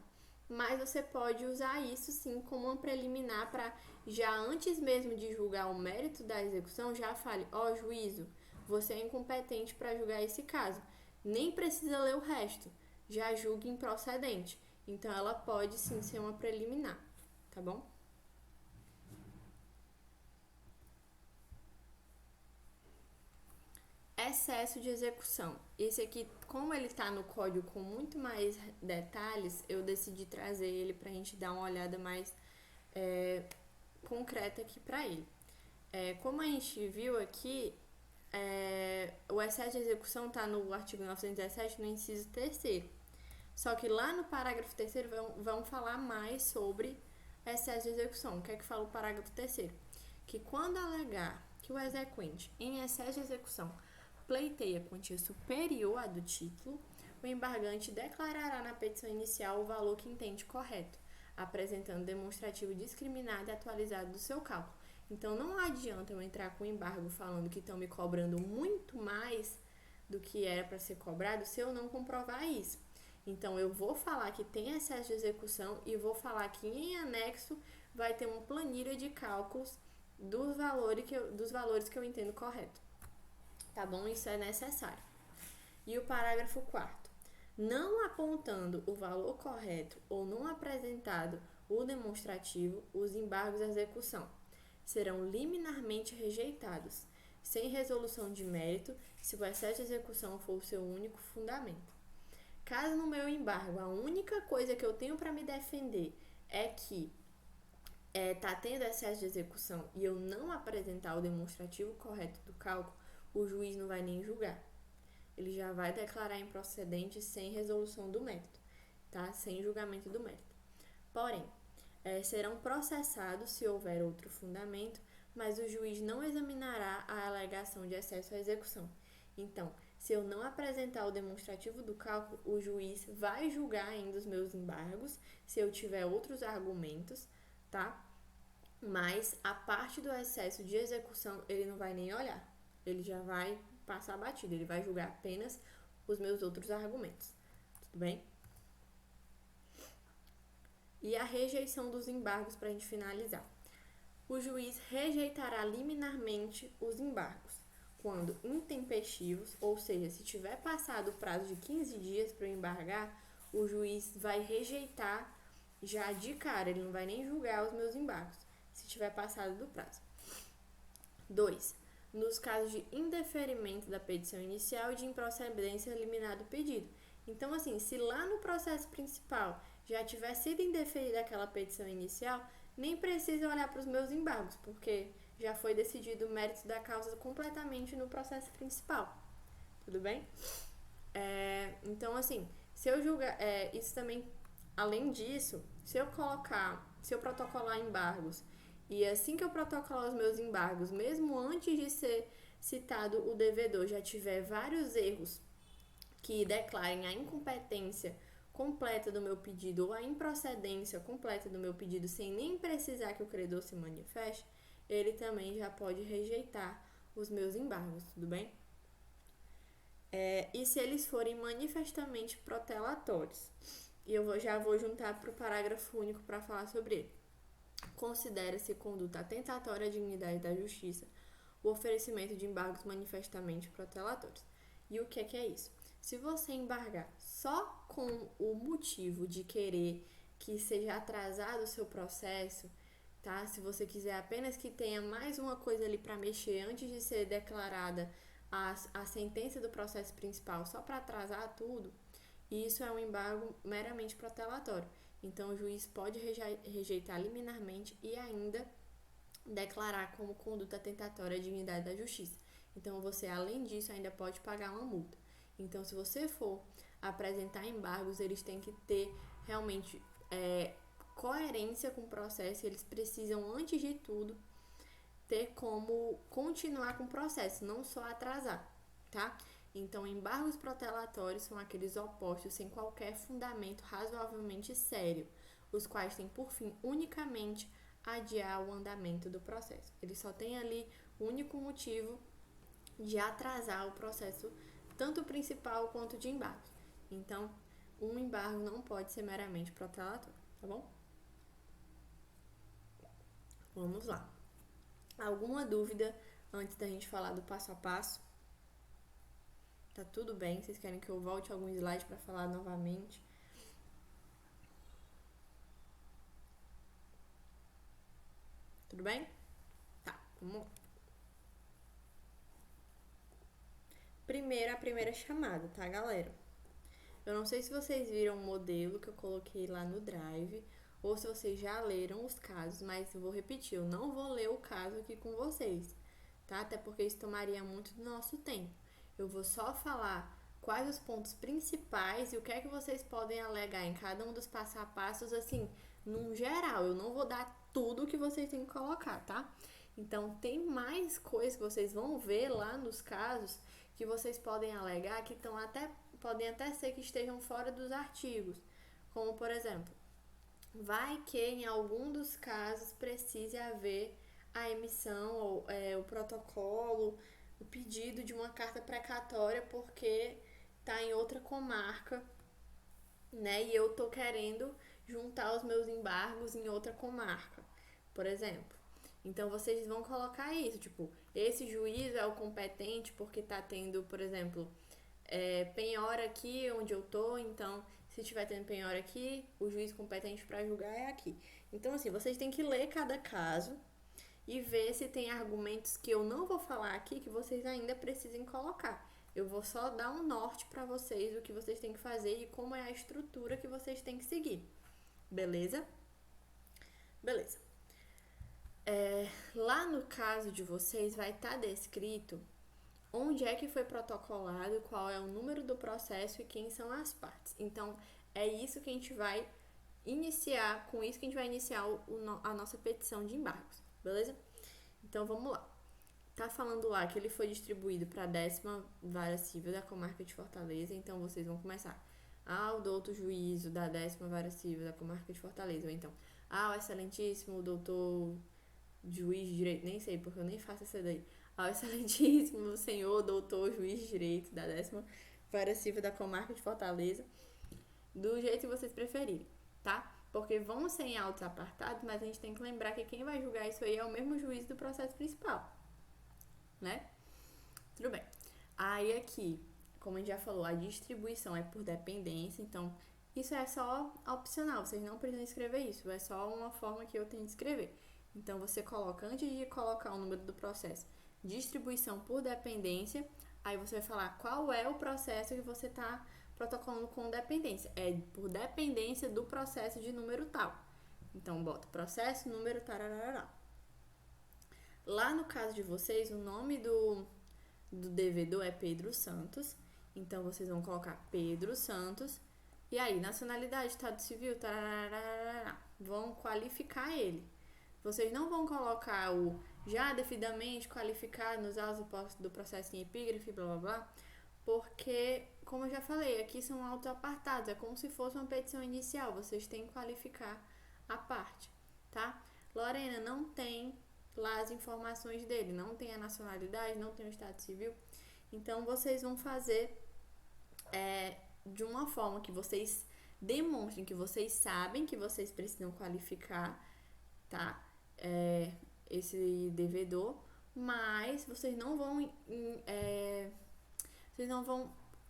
mas você pode usar isso sim como uma preliminar para, já antes mesmo de julgar o mérito da execução, já fale, juízo, você é incompetente para julgar esse caso. Nem precisa ler o resto, já julgue improcedente. Então, ela pode sim ser uma preliminar, tá bom? Excesso de execução. Esse aqui, como ele tá no código com muito mais detalhes, eu decidi trazer ele pra gente dar uma olhada mais concreta aqui pra ele. Como a gente viu aqui, o excesso de execução tá no artigo 917, no inciso 3º. Só que lá no parágrafo 3º vão falar mais sobre excesso de execução. O que é que fala o parágrafo 3º? Que quando alegar que o exequente, em excesso de execução, pleiteia quantia superior à do título, o embargante declarará na petição inicial o valor que entende correto, apresentando demonstrativo discriminado e atualizado do seu cálculo. Então, não adianta eu entrar com embargo falando que estão me cobrando muito mais do que era para ser cobrado se eu não comprovar isso. Então, eu vou falar que tem excesso de execução e vou falar que em anexo vai ter uma planilha de cálculos dos valores que eu entendo correto. Tá bom? Isso é necessário. E o parágrafo 4º. Não apontando o valor correto ou não apresentado o demonstrativo, os embargos à execução serão liminarmente rejeitados, sem resolução de mérito, se o excesso de execução for o seu único fundamento. Caso no meu embargo a única coisa que eu tenho para me defender é que tá tendo excesso de execução e eu não apresentar o demonstrativo correto do cálculo, o juiz não vai nem julgar. Ele já vai declarar improcedente sem resolução do mérito, tá? Sem julgamento do mérito. Porém, serão processados se houver outro fundamento, mas o juiz não examinará a alegação de excesso à execução. Então, se eu não apresentar o demonstrativo do cálculo, o juiz vai julgar ainda os meus embargos, se eu tiver outros argumentos, tá? Mas a parte do excesso de execução, ele não vai nem olhar. Ele já vai passar batido, ele vai julgar apenas os meus outros argumentos. Tudo bem? E a rejeição dos embargos para a gente finalizar. o juiz rejeitará liminarmente os embargos quando intempestivos, ou seja, se tiver passado o prazo de 15 dias para embargar, o juiz vai rejeitar já de cara, ele não vai nem julgar os meus embargos, se tiver passado do prazo. 2. Nos casos de indeferimento da petição inicial e de improcedência liminar do pedido. Então, assim, se lá no processo principal já tiver sido indeferida aquela petição inicial, nem precisa olhar para os meus embargos, porque já foi decidido o mérito da causa completamente no processo principal. Tudo bem? Então, assim, se eu julgar, isso também, além disso, se eu protocolar embargos, e assim que eu protocolar os meus embargos, mesmo antes de ser citado o devedor, já tiver vários erros que declarem a incompetência completa do meu pedido ou a improcedência completa do meu pedido sem nem precisar que o credor se manifeste, ele também já pode rejeitar os meus embargos, tudo bem? E se eles forem manifestamente protelatórios? E eu já vou juntar para o parágrafo único para falar sobre ele. Considera-se conduta atentatória à dignidade da justiça o oferecimento de embargos manifestamente protelatórios. E o que é isso? Se você embargar só com o motivo de querer que seja atrasado o seu processo, tá? Se você quiser apenas que tenha mais uma coisa ali para mexer antes de ser declarada a sentença do processo principal só para atrasar tudo, isso é um embargo meramente protelatório. Então, o juiz pode rejeitar liminarmente e ainda declarar como conduta tentatória a dignidade da justiça. Então, você, além disso, ainda pode pagar uma multa. Então, se você for apresentar embargos, eles têm que ter realmente coerência com o processo. Eles precisam, antes de tudo, ter como continuar com o processo, não só atrasar, tá? Então, embargos protelatórios são aqueles opostos sem qualquer fundamento razoavelmente sério, os quais têm por fim unicamente adiar o andamento do processo. Ele só tem ali o único motivo de atrasar o processo, tanto principal quanto de embargos. Então, um embargo não pode ser meramente protelatório, tá bom? Vamos lá. Alguma dúvida antes da gente falar do passo a passo? Tá tudo bem? Vocês querem que eu volte algum slide para falar novamente? Tudo bem? Tá, vamos lá. A primeira chamada, tá, galera? Eu não sei se vocês viram o modelo que eu coloquei lá no Drive ou se vocês já leram os casos, mas eu vou repetir, eu não vou ler o caso aqui com vocês, tá? Até porque isso tomaria muito do nosso tempo. Eu vou só falar quais os pontos principais e o que é que vocês podem alegar em cada um dos passo a passos, assim, num geral. Eu não vou dar tudo que vocês têm que colocar, tá? Então, tem mais coisas que vocês vão ver lá nos casos que vocês podem alegar que podem até ser que estejam fora dos artigos. Como, por exemplo, vai que em algum dos casos precise haver a emissão ou o protocolo, o pedido de uma carta precatória porque está em outra comarca, né? E eu tô querendo juntar os meus embargos em outra comarca, por exemplo. Então, vocês vão colocar isso, tipo, esse juiz é o competente porque tá tendo, por exemplo, penhora aqui onde eu tô, então, se tiver tendo penhora aqui, o juiz competente para julgar é aqui. Então, assim, vocês têm que ler cada caso e ver se tem argumentos que eu não vou falar aqui que vocês ainda precisem colocar. Eu vou só dar um norte para vocês do que vocês têm que fazer e como é a estrutura que vocês têm que seguir. Beleza? Beleza. Lá no caso de vocês vai estar descrito onde é que foi protocolado, qual é o número do processo e quem são as partes. Então, é isso que a gente vai iniciar, com isso que a gente vai iniciar a nossa petição de embargos, beleza? Então, vamos lá. Tá falando lá que ele foi distribuído para a 10ª Vara Civil da Comarca de Fortaleza, então vocês vão começar ao doutor juízo da 10ª Vara Civil da Comarca de Fortaleza, ou então ao excelentíssimo doutor juiz de direito, nem sei porque eu nem faço essa daí, ao excelentíssimo senhor doutor juiz de direito da 10ª Vara Civil da Comarca de Fortaleza, do jeito que vocês preferirem, tá? porque vão ser em autos apartados, mas a gente tem que lembrar que quem vai julgar isso aí é o mesmo juiz do processo principal, né? Tudo bem. Aí aqui, como a gente já falou, a distribuição é por dependência, então isso é só opcional, vocês não precisam escrever isso, é só uma forma que eu tenho de escrever. Então você coloca, antes de colocar o número do processo, distribuição por dependência, aí você vai falar qual é o processo que você está protocolando com dependência. É por dependência do processo de número tal. Então bota processo, número, tarará. Lá no caso de vocês, o nome do devedor é Pedro Santos. Então vocês vão colocar Pedro Santos. E aí, nacionalidade, estado civil, tarará, vão qualificar ele. Vocês não vão colocar o já devidamente qualificado nos autos do processo em epígrafe, blá blá blá, porque, como eu já falei, aqui são autos apartados, é como se fosse uma petição inicial, vocês têm que qualificar a parte, tá? Lorena, não tem lá as informações dele, não tem a nacionalidade, não tem o estado civil, então vocês vão fazer de uma forma que vocês demonstrem que vocês sabem que vocês precisam qualificar, tá? Esse devedor, mas vocês não vão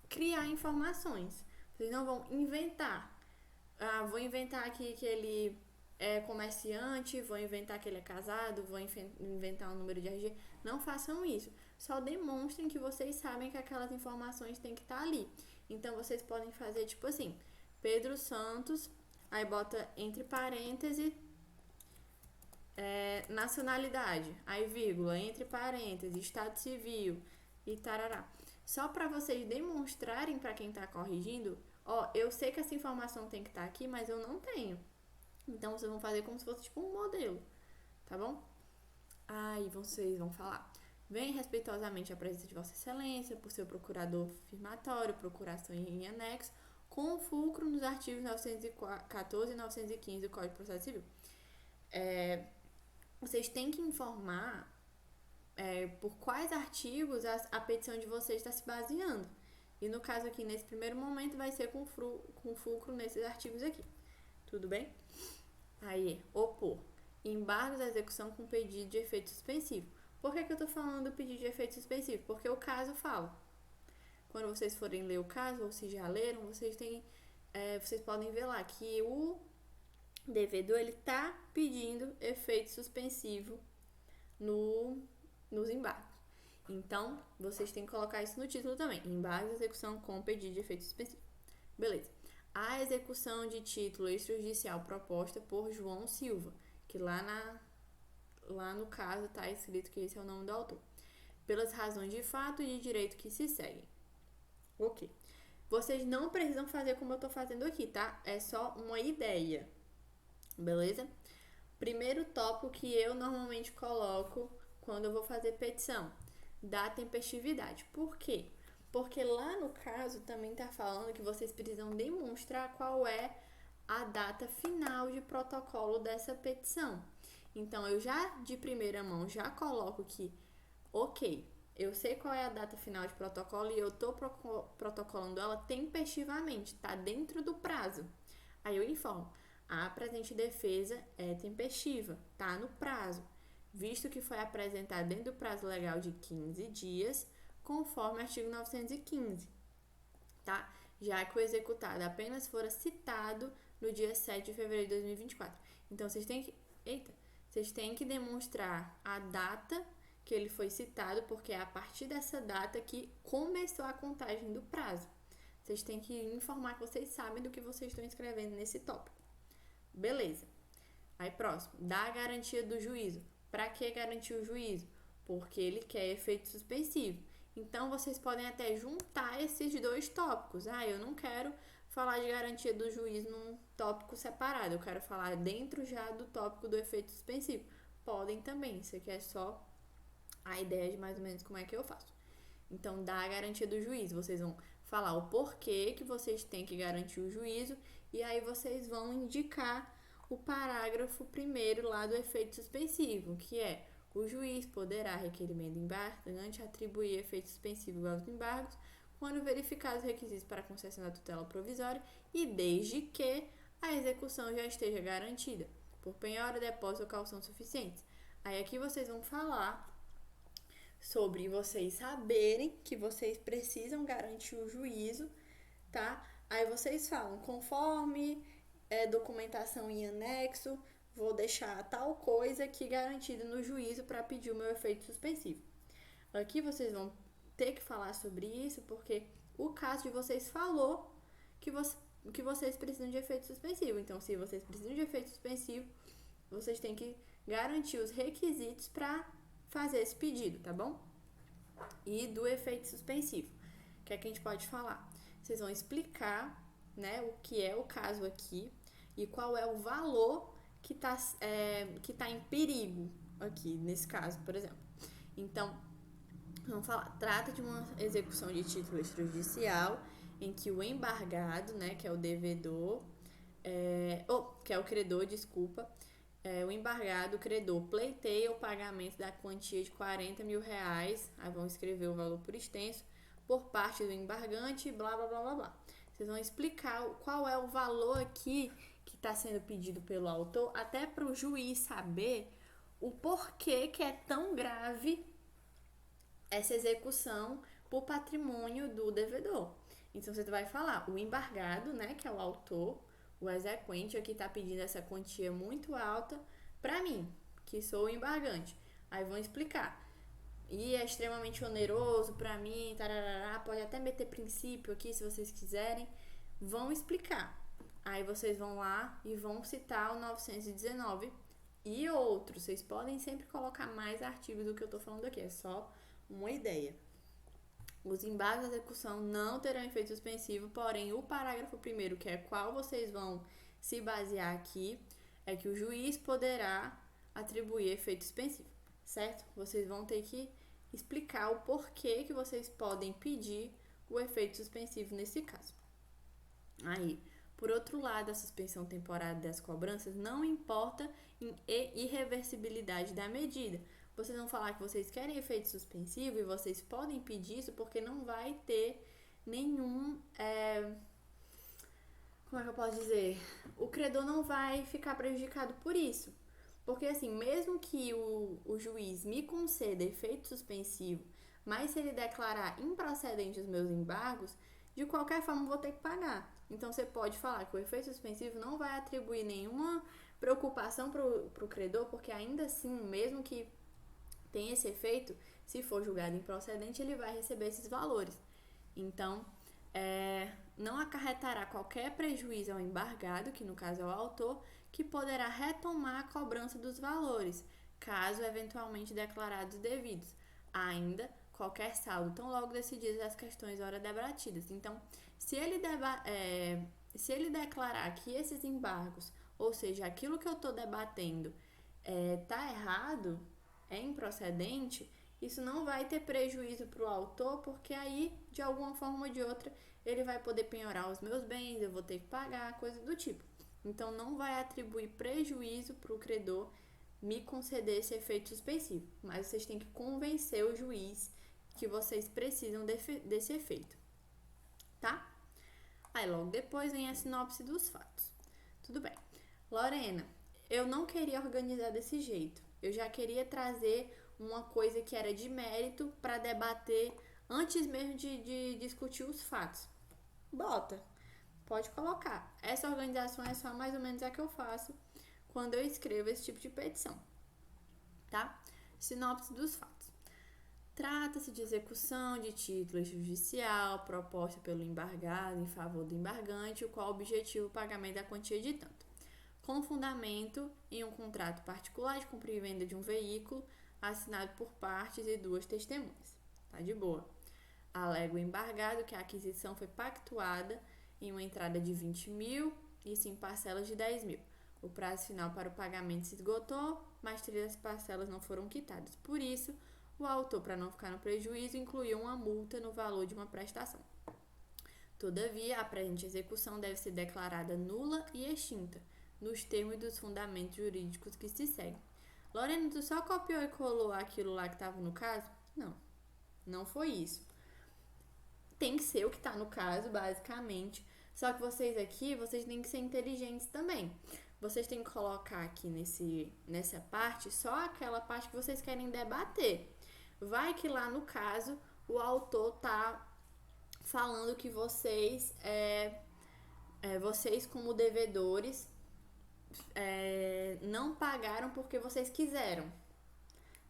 criar informações, vocês não vão inventar. Vou inventar aqui que ele é comerciante, vou inventar que ele é casado, vou inventar um número de RG. Não façam isso. Só demonstrem que vocês sabem que aquelas informações têm que estar ali. Então, vocês podem fazer tipo assim, Pedro Santos, aí bota entre parênteses, nacionalidade, aí vírgula, entre parênteses, estado civil e tarará. Só para vocês demonstrarem para quem está corrigindo, eu sei que essa informação tem que estar aqui, mas eu não tenho. Então, vocês vão fazer como se fosse tipo um modelo, tá bom? Aí, vocês vão falar: vem respeitosamente à presença de Vossa Excelência, por seu procurador firmatório, procuração em anexo, com fulcro nos artigos 914 e 915 do Código de Processo Civil. Vocês têm que informar por quais artigos a petição de vocês está se baseando. E no caso aqui, nesse primeiro momento, vai ser com fulcro nesses artigos aqui. Tudo bem? Aí, opor. Embargos à execução com pedido de efeito suspensivo. Por que eu estou falando do pedido de efeito suspensivo? Porque o caso fala. Quando vocês forem ler o caso, ou se já leram, vocês podem ver lá que o devedor está pedindo efeito suspensivo nos embargos. Então, vocês têm que colocar isso no título também. Embargos à execução com pedido de efeito suspensivo. Beleza. A execução de título extrajudicial proposta por João Silva, que lá no caso está escrito que esse é o nome do autor, pelas razões de fato e de direito que se seguem. Ok. Vocês não precisam fazer como eu estou fazendo aqui, tá? É só uma ideia. Beleza? Primeiro tópico que eu normalmente coloco quando eu vou fazer petição, da tempestividade. Por quê? Porque lá no caso também está falando que vocês precisam demonstrar qual é a data final de protocolo dessa petição. Então, eu já de primeira mão já coloco que, ok, eu sei qual é a data final de protocolo e eu estou protocolando ela tempestivamente, está dentro do prazo. Aí eu informo, a presente defesa é tempestiva, está no prazo, visto que foi apresentada dentro do prazo legal de 15 dias, conforme o artigo 915, tá? Já que o executado apenas fora citado no dia 7 de fevereiro de 2024. Então, vocês têm que demonstrar a data que ele foi citado, porque é a partir dessa data que começou a contagem do prazo. Vocês têm que informar que vocês sabem do que vocês estão escrevendo nesse tópico. Beleza. Aí, próximo. Dá a garantia do juízo. Para que garantir o juízo? Porque ele quer efeito suspensivo. Então, vocês podem até juntar esses dois tópicos. Eu não quero falar de garantia do juízo num tópico separado. Eu quero falar dentro já do tópico do efeito suspensivo. Podem também. Isso aqui é só a ideia de mais ou menos como é que eu faço. Então, dá a garantia do juízo. Vocês vão falar o porquê que vocês têm que garantir o juízo. E aí, vocês vão indicar o parágrafo primeiro lá do efeito suspensivo, que é: o juiz poderá, requerimento embargante, atribuir efeito suspensivo aos embargos quando verificar os requisitos para a concessão da tutela provisória e desde que a execução já esteja garantida, por penhora, depósito ou caução suficientes. Aí aqui vocês vão falar sobre vocês saberem que vocês precisam garantir o juízo, tá? Aí vocês falam, conforme documentação em anexo, vou deixar tal coisa aqui garantida no juízo para pedir o meu efeito suspensivo. Aqui vocês vão ter que falar sobre isso, porque o caso de vocês falou que vocês precisam de efeito suspensivo. Então, se vocês precisam de efeito suspensivo, vocês têm que garantir os requisitos para fazer esse pedido, tá bom? E do efeito suspensivo, que é que a gente pode falar? Vocês vão explicar, né, o que é o caso aqui e qual é o valor que tá em perigo aqui, nesse caso, por exemplo. Então, vamos falar, trata de uma execução de título extrajudicial em que o embargado, né, que é o devedor, que é o credor, desculpa, o embargado, o credor, pleiteia o pagamento da quantia de R$40 mil, aí vão escrever o valor por extenso, por parte do embargante, blá, blá, blá, blá, blá. Vocês vão explicar qual é o valor aqui que está sendo pedido pelo autor, até para o juiz saber o porquê que é tão grave essa execução por patrimônio do devedor. Então, você vai falar, o embargado, né, que é o autor, o exequente aqui está pedindo essa quantia muito alta para mim, que sou o embargante. Aí vão explicar. E é extremamente oneroso para mim, tarará, pode até meter princípio aqui se vocês quiserem. Vão explicar. Aí vocês vão lá e vão citar o 919 e outros. Vocês podem sempre colocar mais artigos do que eu tô falando aqui, é só uma ideia. Os embargos de execução não terão efeito suspensivo, porém o parágrafo 1º, que é qual vocês vão se basear aqui, é que o juiz poderá atribuir efeito suspensivo, certo? Vocês vão ter que explicar o porquê que vocês podem pedir o efeito suspensivo nesse caso. Aí, por outro lado, a suspensão temporária das cobranças não importa em irreversibilidade da medida. Vocês vão falar que vocês querem efeito suspensivo e vocês podem pedir isso porque não vai ter nenhum... como é que eu posso dizer? O credor não vai ficar prejudicado por isso. Porque, assim, mesmo que o juiz me conceda efeito suspensivo, mas se ele declarar improcedente os meus embargos, de qualquer forma eu vou ter que pagar. Então, você pode falar que o efeito suspensivo não vai atribuir nenhuma preocupação para o credor, porque ainda assim, mesmo que tenha esse efeito, se for julgado improcedente, ele vai receber esses valores. Então, não acarretará qualquer prejuízo ao embargado, que no caso é o autor, que poderá retomar a cobrança dos valores, caso eventualmente declarados devidos. Ainda, qualquer saldo, tão logo decididas as questões ora debatidas. Então, se ele declarar que esses embargos, ou seja, aquilo que eu estou debatendo, tá errado, é improcedente, isso não vai ter prejuízo para o autor, porque aí, de alguma forma ou de outra, ele vai poder penhorar os meus bens, eu vou ter que pagar, coisa do tipo. Então, não vai atribuir prejuízo para o credor me conceder esse efeito suspensivo. Mas vocês têm que convencer o juiz que vocês precisam desse efeito, tá? Aí, logo depois, vem a sinopse dos fatos. Tudo bem. Lorena, eu não queria organizar desse jeito. Eu já queria trazer uma coisa que era de mérito para debater antes mesmo de discutir os fatos. Bota, pode colocar. Essa organização é só mais ou menos a que eu faço quando eu escrevo esse tipo de petição, tá? Sinopse dos fatos. Trata-se de execução de título extrajudicial proposta pelo embargado em favor do embargante, o qual objetivo o pagamento da quantia de tanto, com fundamento em um contrato particular de compra e venda de um veículo assinado por partes e duas testemunhas. Tá de boa. Alega o embargado que a aquisição foi pactuada em uma entrada de 20 mil e em parcelas de 10 mil. O prazo final para o pagamento se esgotou, mas 3 parcelas não foram quitadas. Por isso, o autor, para não ficar no prejuízo, incluiu uma multa no valor de uma prestação. Todavia, a presente execução deve ser declarada nula e extinta, nos termos e dos fundamentos jurídicos que se seguem. Lorena, tu só copiou e colou aquilo lá que estava no caso? Não, não foi isso. Tem que ser o que está no caso, basicamente, Só que vocês aqui, vocês têm que ser inteligentes também. Vocês têm que colocar aqui nessa parte só aquela parte que vocês querem debater. Vai que lá no caso o autor tá falando que vocês como devedores não pagaram porque vocês quiseram,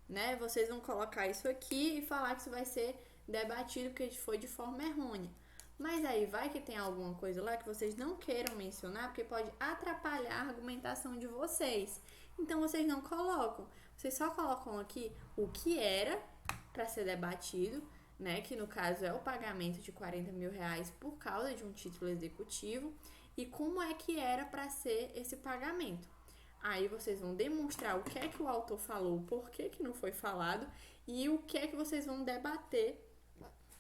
né? Vocês vão colocar isso aqui e falar que isso vai ser debatido porque foi de forma errônea. Mas aí vai que tem alguma coisa lá que vocês não queiram mencionar, porque pode atrapalhar a argumentação de vocês. Então vocês não colocam. Vocês só colocam aqui o que era para ser debatido, né? Que no caso é o pagamento de 40 mil reais por causa de um título executivo. E como é que era para ser esse pagamento. Aí vocês vão demonstrar o que é que o autor falou, por que não foi falado e o que é que vocês vão debater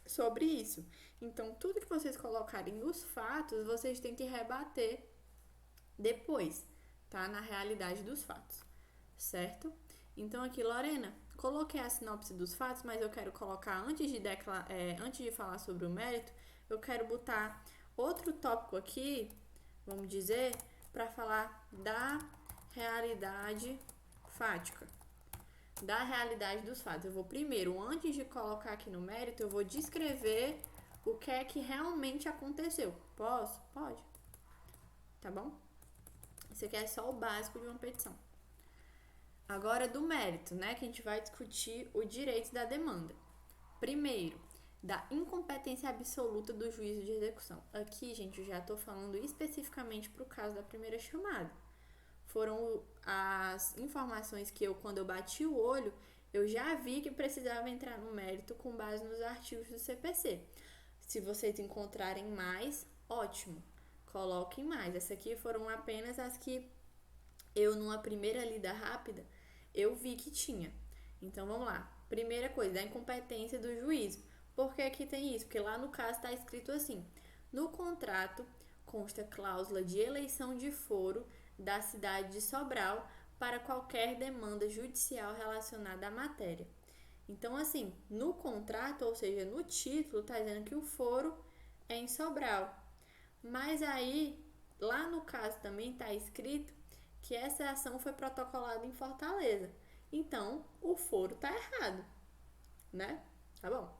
sobre isso. Então, tudo que vocês colocarem nos fatos, vocês têm que rebater depois, tá? Na realidade dos fatos, certo? Então, aqui, Lorena, coloquei a sinopse dos fatos, mas eu quero colocar, antes de falar sobre o mérito, eu quero botar outro tópico aqui, vamos dizer, para falar da realidade fática. Da realidade dos fatos. Eu vou primeiro, antes de colocar aqui no mérito, eu vou descrever o que é que realmente aconteceu. Posso? Pode. Tá bom? Isso aqui é só o básico de uma petição. Agora do mérito, né? Que a gente vai discutir o direito da demanda. Primeiro, da incompetência absoluta do juízo de execução. Aqui, gente, eu já tô falando especificamente pro caso da primeira chamada. Foram as informações que quando eu bati o olho, eu já vi que precisava entrar no mérito com base nos artigos do CPC. Se vocês encontrarem mais, ótimo, coloquem mais. Essas aqui foram apenas as que eu, numa primeira lida rápida, eu vi que tinha. Então, vamos lá. Primeira coisa, da incompetência do juízo. Por que aqui tem isso? Porque lá no caso está escrito assim: no contrato consta cláusula de eleição de foro da cidade de Sobral para qualquer demanda judicial relacionada à matéria. Então, assim, no contrato, ou seja, no título, está dizendo que o foro é em Sobral. Mas aí, lá no caso também está escrito que essa ação foi protocolada em Fortaleza. Então, o foro está errado, né? Tá bom.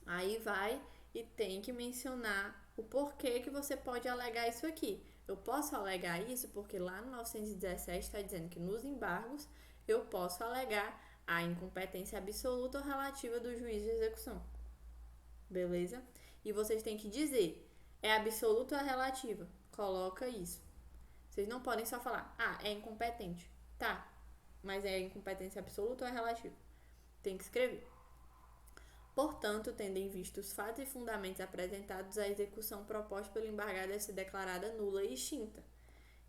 Aí vai e tem que mencionar o porquê que você pode alegar isso aqui. Eu posso alegar isso porque lá no 917 está dizendo que nos embargos eu posso alegar a incompetência absoluta ou relativa do juiz de execução. Beleza? E vocês têm que dizer, é absoluta ou relativa? Coloca isso. Vocês não podem só falar, é incompetente. Tá, mas é incompetência absoluta ou é relativa? Tem que escrever. Portanto, tendo em vista os fatos e fundamentos apresentados, a execução proposta pelo embargado deve ser declarada nula e extinta.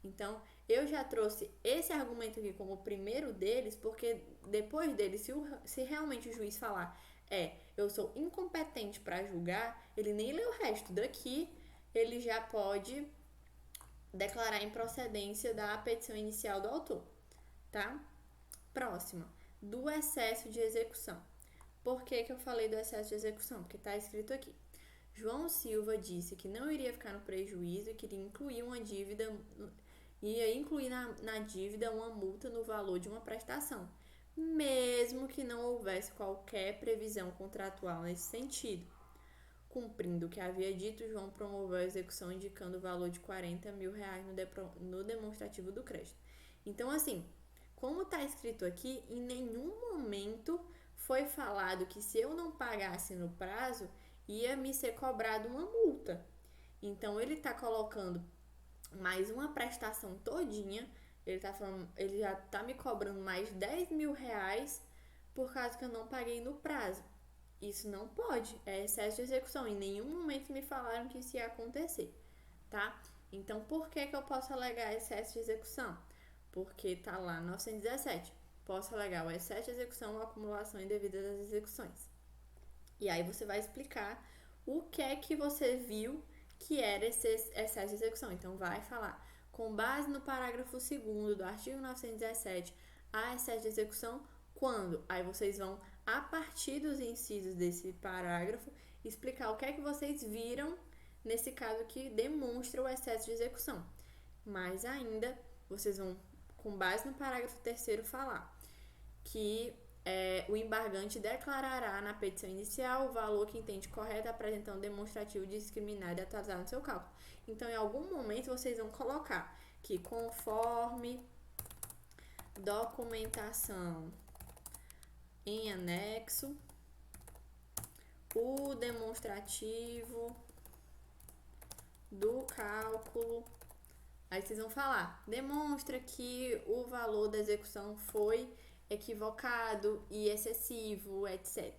Então, eu já trouxe esse argumento aqui como o primeiro deles, porque depois dele, se realmente o juiz falar, eu sou incompetente para julgar, ele nem lê o resto. Daqui, ele já pode declarar improcedência da petição inicial do autor, tá? Próxima, do excesso de execução. Por que eu falei do excesso de execução? Porque está escrito aqui. João Silva disse que não iria ficar no prejuízo e queria incluir na dívida uma multa no valor de uma prestação, mesmo que não houvesse qualquer previsão contratual nesse sentido. Cumprindo o que havia dito, João promoveu a execução indicando o valor de 40 mil reais no demonstrativo do crédito. Então, assim, como está escrito aqui, em nenhum momento foi falado que se eu não pagasse no prazo, ia me ser cobrado uma multa. Então, ele está colocando mais uma prestação todinha, ele já está me cobrando mais 10 mil reais por causa que eu não paguei no prazo. Isso não pode, é excesso de execução. Em nenhum momento me falaram que isso ia acontecer, tá? Então, por que eu posso alegar excesso de execução? Porque tá lá no 917. Posso alegar o excesso de execução ou acumulação indevida das execuções. E aí você vai explicar o que é que você viu que era esse excesso de execução. Então, vai falar, com base no parágrafo 2º do artigo 917, há excesso de execução quando? Aí vocês vão, a partir dos incisos desse parágrafo, explicar o que é que vocês viram nesse caso que demonstra o excesso de execução. Mas ainda, vocês vão, com base no parágrafo 3º, falar que o embargante declarará na petição inicial o valor que entende correto, apresentando demonstrativo discriminado e atualizado no seu cálculo. Então, em algum momento, vocês vão colocar que conforme documentação em anexo, o demonstrativo do cálculo, aí vocês vão falar, demonstra que o valor da execução foi equivocado e excessivo, etc.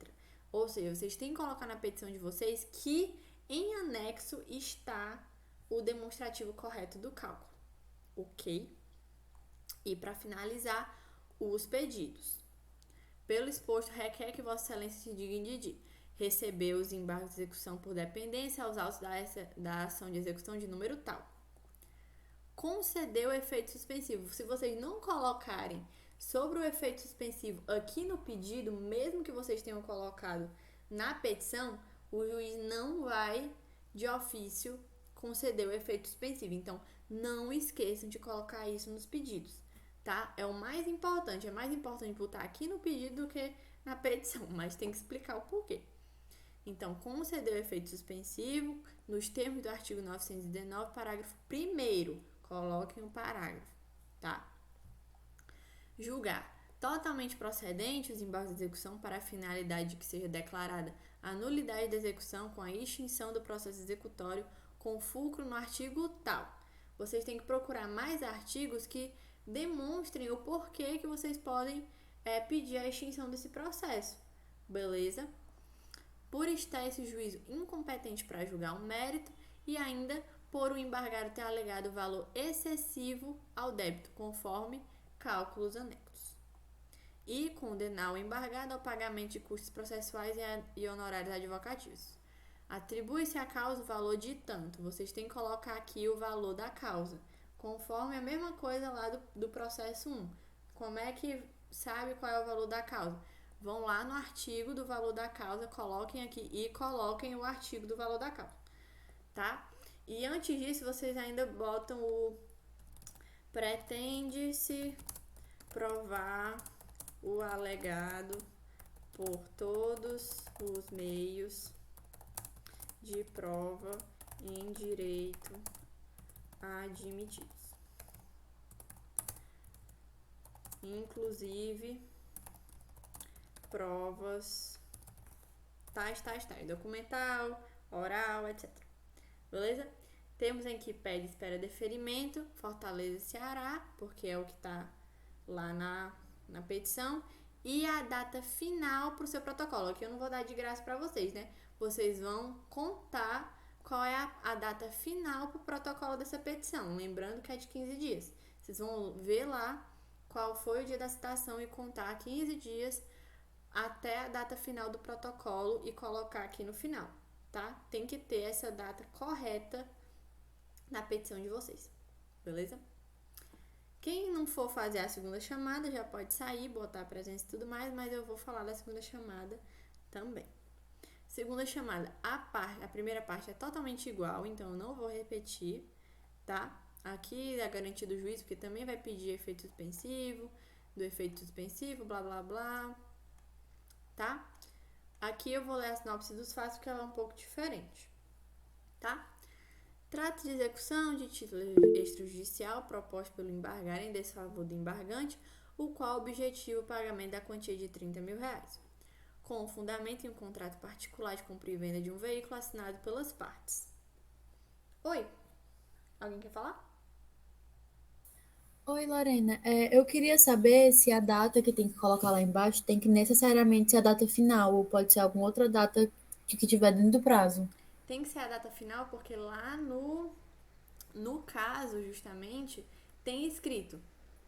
Ou seja, vocês têm que colocar na petição de vocês que em anexo está o demonstrativo correto do cálculo, ok? E para finalizar, os pedidos. Pelo exposto, requer que Vossa Excelência se digne de receber os embargos de execução por dependência aos autos da ação de execução de número tal. Conceder o efeito suspensivo. Se vocês não colocarem sobre o efeito suspensivo aqui no pedido, mesmo que vocês tenham colocado na petição, o juiz não vai, de ofício, conceder o efeito suspensivo. Então, não esqueçam de colocar isso nos pedidos, tá? É mais importante botar aqui no pedido do que na petição, mas tem que explicar o porquê. Então, conceder o efeito suspensivo nos termos do artigo 919, parágrafo 1º. Coloquem o parágrafo, tá? Julgar totalmente procedente os embargos de execução para a finalidade de que seja declarada a nulidade da execução com a extinção do processo executório com fulcro no artigo tal. Vocês têm que procurar mais artigos que demonstrem o porquê que vocês podem pedir a extinção desse processo, beleza? Por estar esse juízo incompetente para julgar o mérito e ainda por o embargado ter alegado valor excessivo ao débito, conforme cálculos anexos. E condenar o embargado ao pagamento de custos processuais e honorários advocatícios. Atribui-se à causa o valor de tanto. Vocês têm que colocar aqui o valor da causa, conforme a mesma coisa lá do processo 1. Como é que sabe qual é o valor da causa? Vão lá no artigo do valor da causa, coloquem aqui e coloquem o artigo do valor da causa, tá? E antes disso, vocês ainda botam o pretende-se provar o alegado por todos os meios de prova em direito admitidos, inclusive provas tais, documental, oral, etc. Beleza? Temos em que pede espera deferimento, Fortaleza e Ceará, porque é o que está lá na petição, e a data final para o seu protocolo. Aqui eu não vou dar de graça para vocês, né? Vocês vão contar qual é a data final para o protocolo dessa petição, lembrando que é de 15 dias. Vocês vão ver lá qual foi o dia da citação e contar 15 dias até a data final do protocolo e colocar aqui no final, tá? Tem que ter essa data correta na petição de vocês, beleza? Quem não for fazer a segunda chamada já pode sair, botar a presença e tudo mais, mas eu vou falar da segunda chamada também. Segunda chamada, a primeira parte é totalmente igual, então eu não vou repetir, tá? Aqui é a garantia do juiz, porque também vai pedir efeito suspensivo, do efeito suspensivo, blá, blá, blá, tá? Aqui eu vou ler a sinopse dos fatos, porque ela é um pouco diferente, tá? Trata de execução de título extrajudicial proposto pelo embargado em desfavor do embargante, o qual objetiva o pagamento da quantia de R$30.000, com fundamento em um contrato particular de compra e venda de um veículo assinado pelas partes. Oi, alguém quer falar? Oi, Lorena. Eu queria saber se a data que tem que colocar lá embaixo tem que necessariamente ser a data final, ou pode ser alguma outra data que tiver dentro do prazo. Tem que ser a data final, porque lá no caso, justamente, tem escrito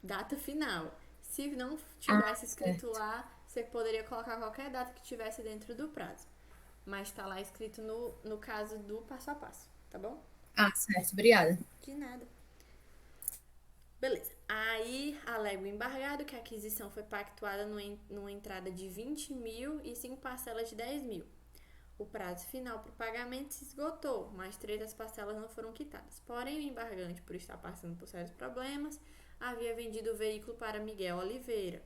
data final. Se não Ah, tivesse escrito certo. lá, você poderia colocar qualquer data que tivesse dentro do prazo. Mas tá lá escrito no caso do passo a passo, tá bom? Ah, certo. Obrigada. De nada. Beleza. Aí alega o embargado que a aquisição foi pactuada numa entrada de 20 mil e 5 parcelas de 10 mil. O prazo final para o pagamento se esgotou, mas 3 das parcelas não foram quitadas. Porém, o embargante, por estar passando por sérios problemas, havia vendido o veículo para Miguel Oliveira,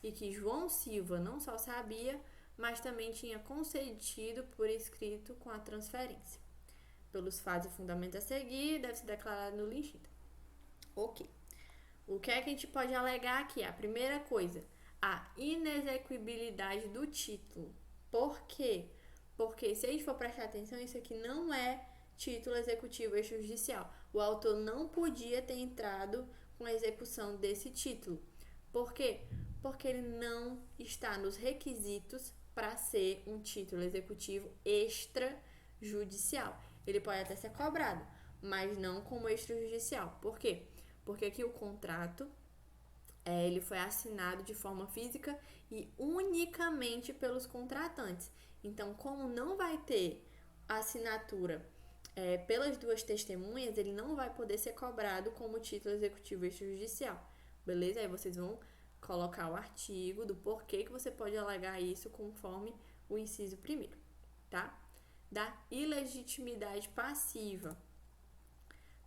e que João Silva não só sabia, mas também tinha concedido por escrito com a transferência. Pelos fatos e fundamentos a seguir, deve ser declarado no lixo. Ok. O que é que a gente pode alegar aqui? A primeira coisa, a inexequibilidade do título. Por quê? Porque se a gente for prestar atenção, isso aqui não é título executivo extrajudicial. O autor não podia ter entrado com a execução desse título. Por quê? Porque ele não está nos requisitos para ser um título executivo extrajudicial. Ele pode até ser cobrado, mas não como extrajudicial. Por quê? Porque aqui o contrato ele foi assinado de forma física e unicamente pelos contratantes. Então, como não vai ter assinatura pelas duas testemunhas, ele não vai poder ser cobrado como título executivo extrajudicial. Beleza? Aí vocês vão colocar o artigo do porquê que você pode alegar isso conforme o inciso 1º, tá? Da ilegitimidade passiva.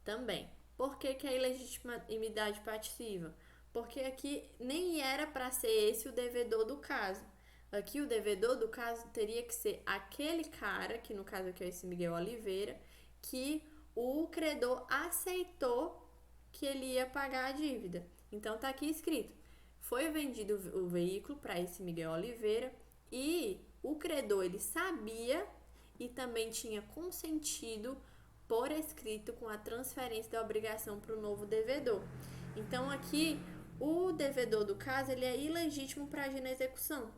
Também. Por que a ilegitimidade passiva? Porque aqui nem era para ser esse o devedor do caso. Aqui o devedor do caso teria que ser aquele cara, que no caso aqui é esse Miguel Oliveira, que o credor aceitou que ele ia pagar a dívida. Então tá aqui escrito: foi vendido o veículo para esse Miguel Oliveira e o credor ele sabia e também tinha consentido por escrito com a transferência da obrigação para o novo devedor. Então aqui o devedor do caso ele é ilegítimo para agir na execução,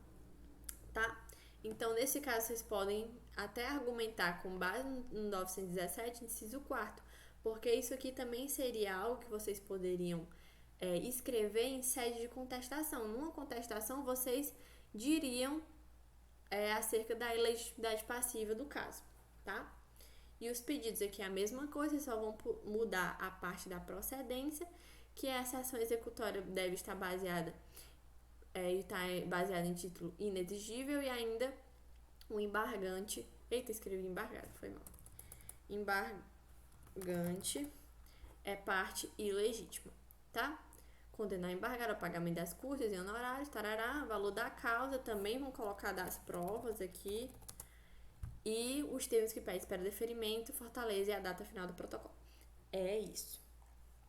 tá? Então nesse caso vocês podem até argumentar com base no 917, inciso 4º, porque isso aqui também seria algo que vocês poderiam escrever em sede de contestação. Numa contestação vocês diriam acerca da ilegitimidade passiva do caso, tá? E os pedidos aqui é a mesma coisa, só vão mudar a parte da procedência, que essa ação executória deve estar baseada em título inexigível e ainda o embargante. Eita, escrevi embargado, foi mal. Embargante é parte ilegítima, tá? Condenar embargado ao pagamento das custas e honorários, tarará, valor da causa, também vão colocar das provas aqui. E os termos que pedem para deferimento, fortaleza e a data final do protocolo. É isso,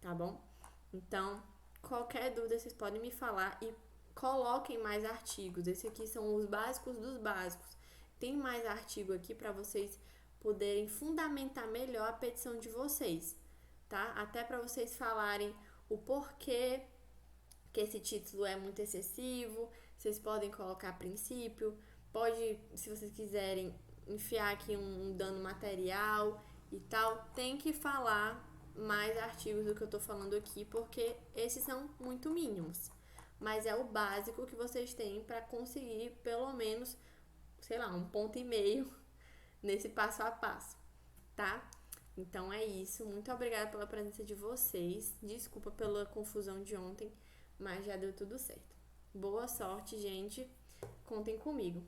tá bom? Então, qualquer dúvida vocês podem me falar e coloquem mais artigos. Esses aqui são os básicos dos básicos. Tem mais artigo aqui para vocês poderem fundamentar melhor a petição de vocês, tá? Até para vocês falarem o porquê que esse título é muito excessivo. Vocês podem colocar princípio, pode, se vocês quiserem, enfiar aqui um dano material e tal. Tem que falar mais artigos do que eu tô falando aqui, porque esses são muito mínimos. Mas é o básico que vocês têm para conseguir pelo menos, sei lá, 1,5 ponto nesse passo a passo, tá? Então é isso. Muito obrigada pela presença de vocês. Desculpa pela confusão de ontem, mas já deu tudo certo. Boa sorte, gente. Contem comigo.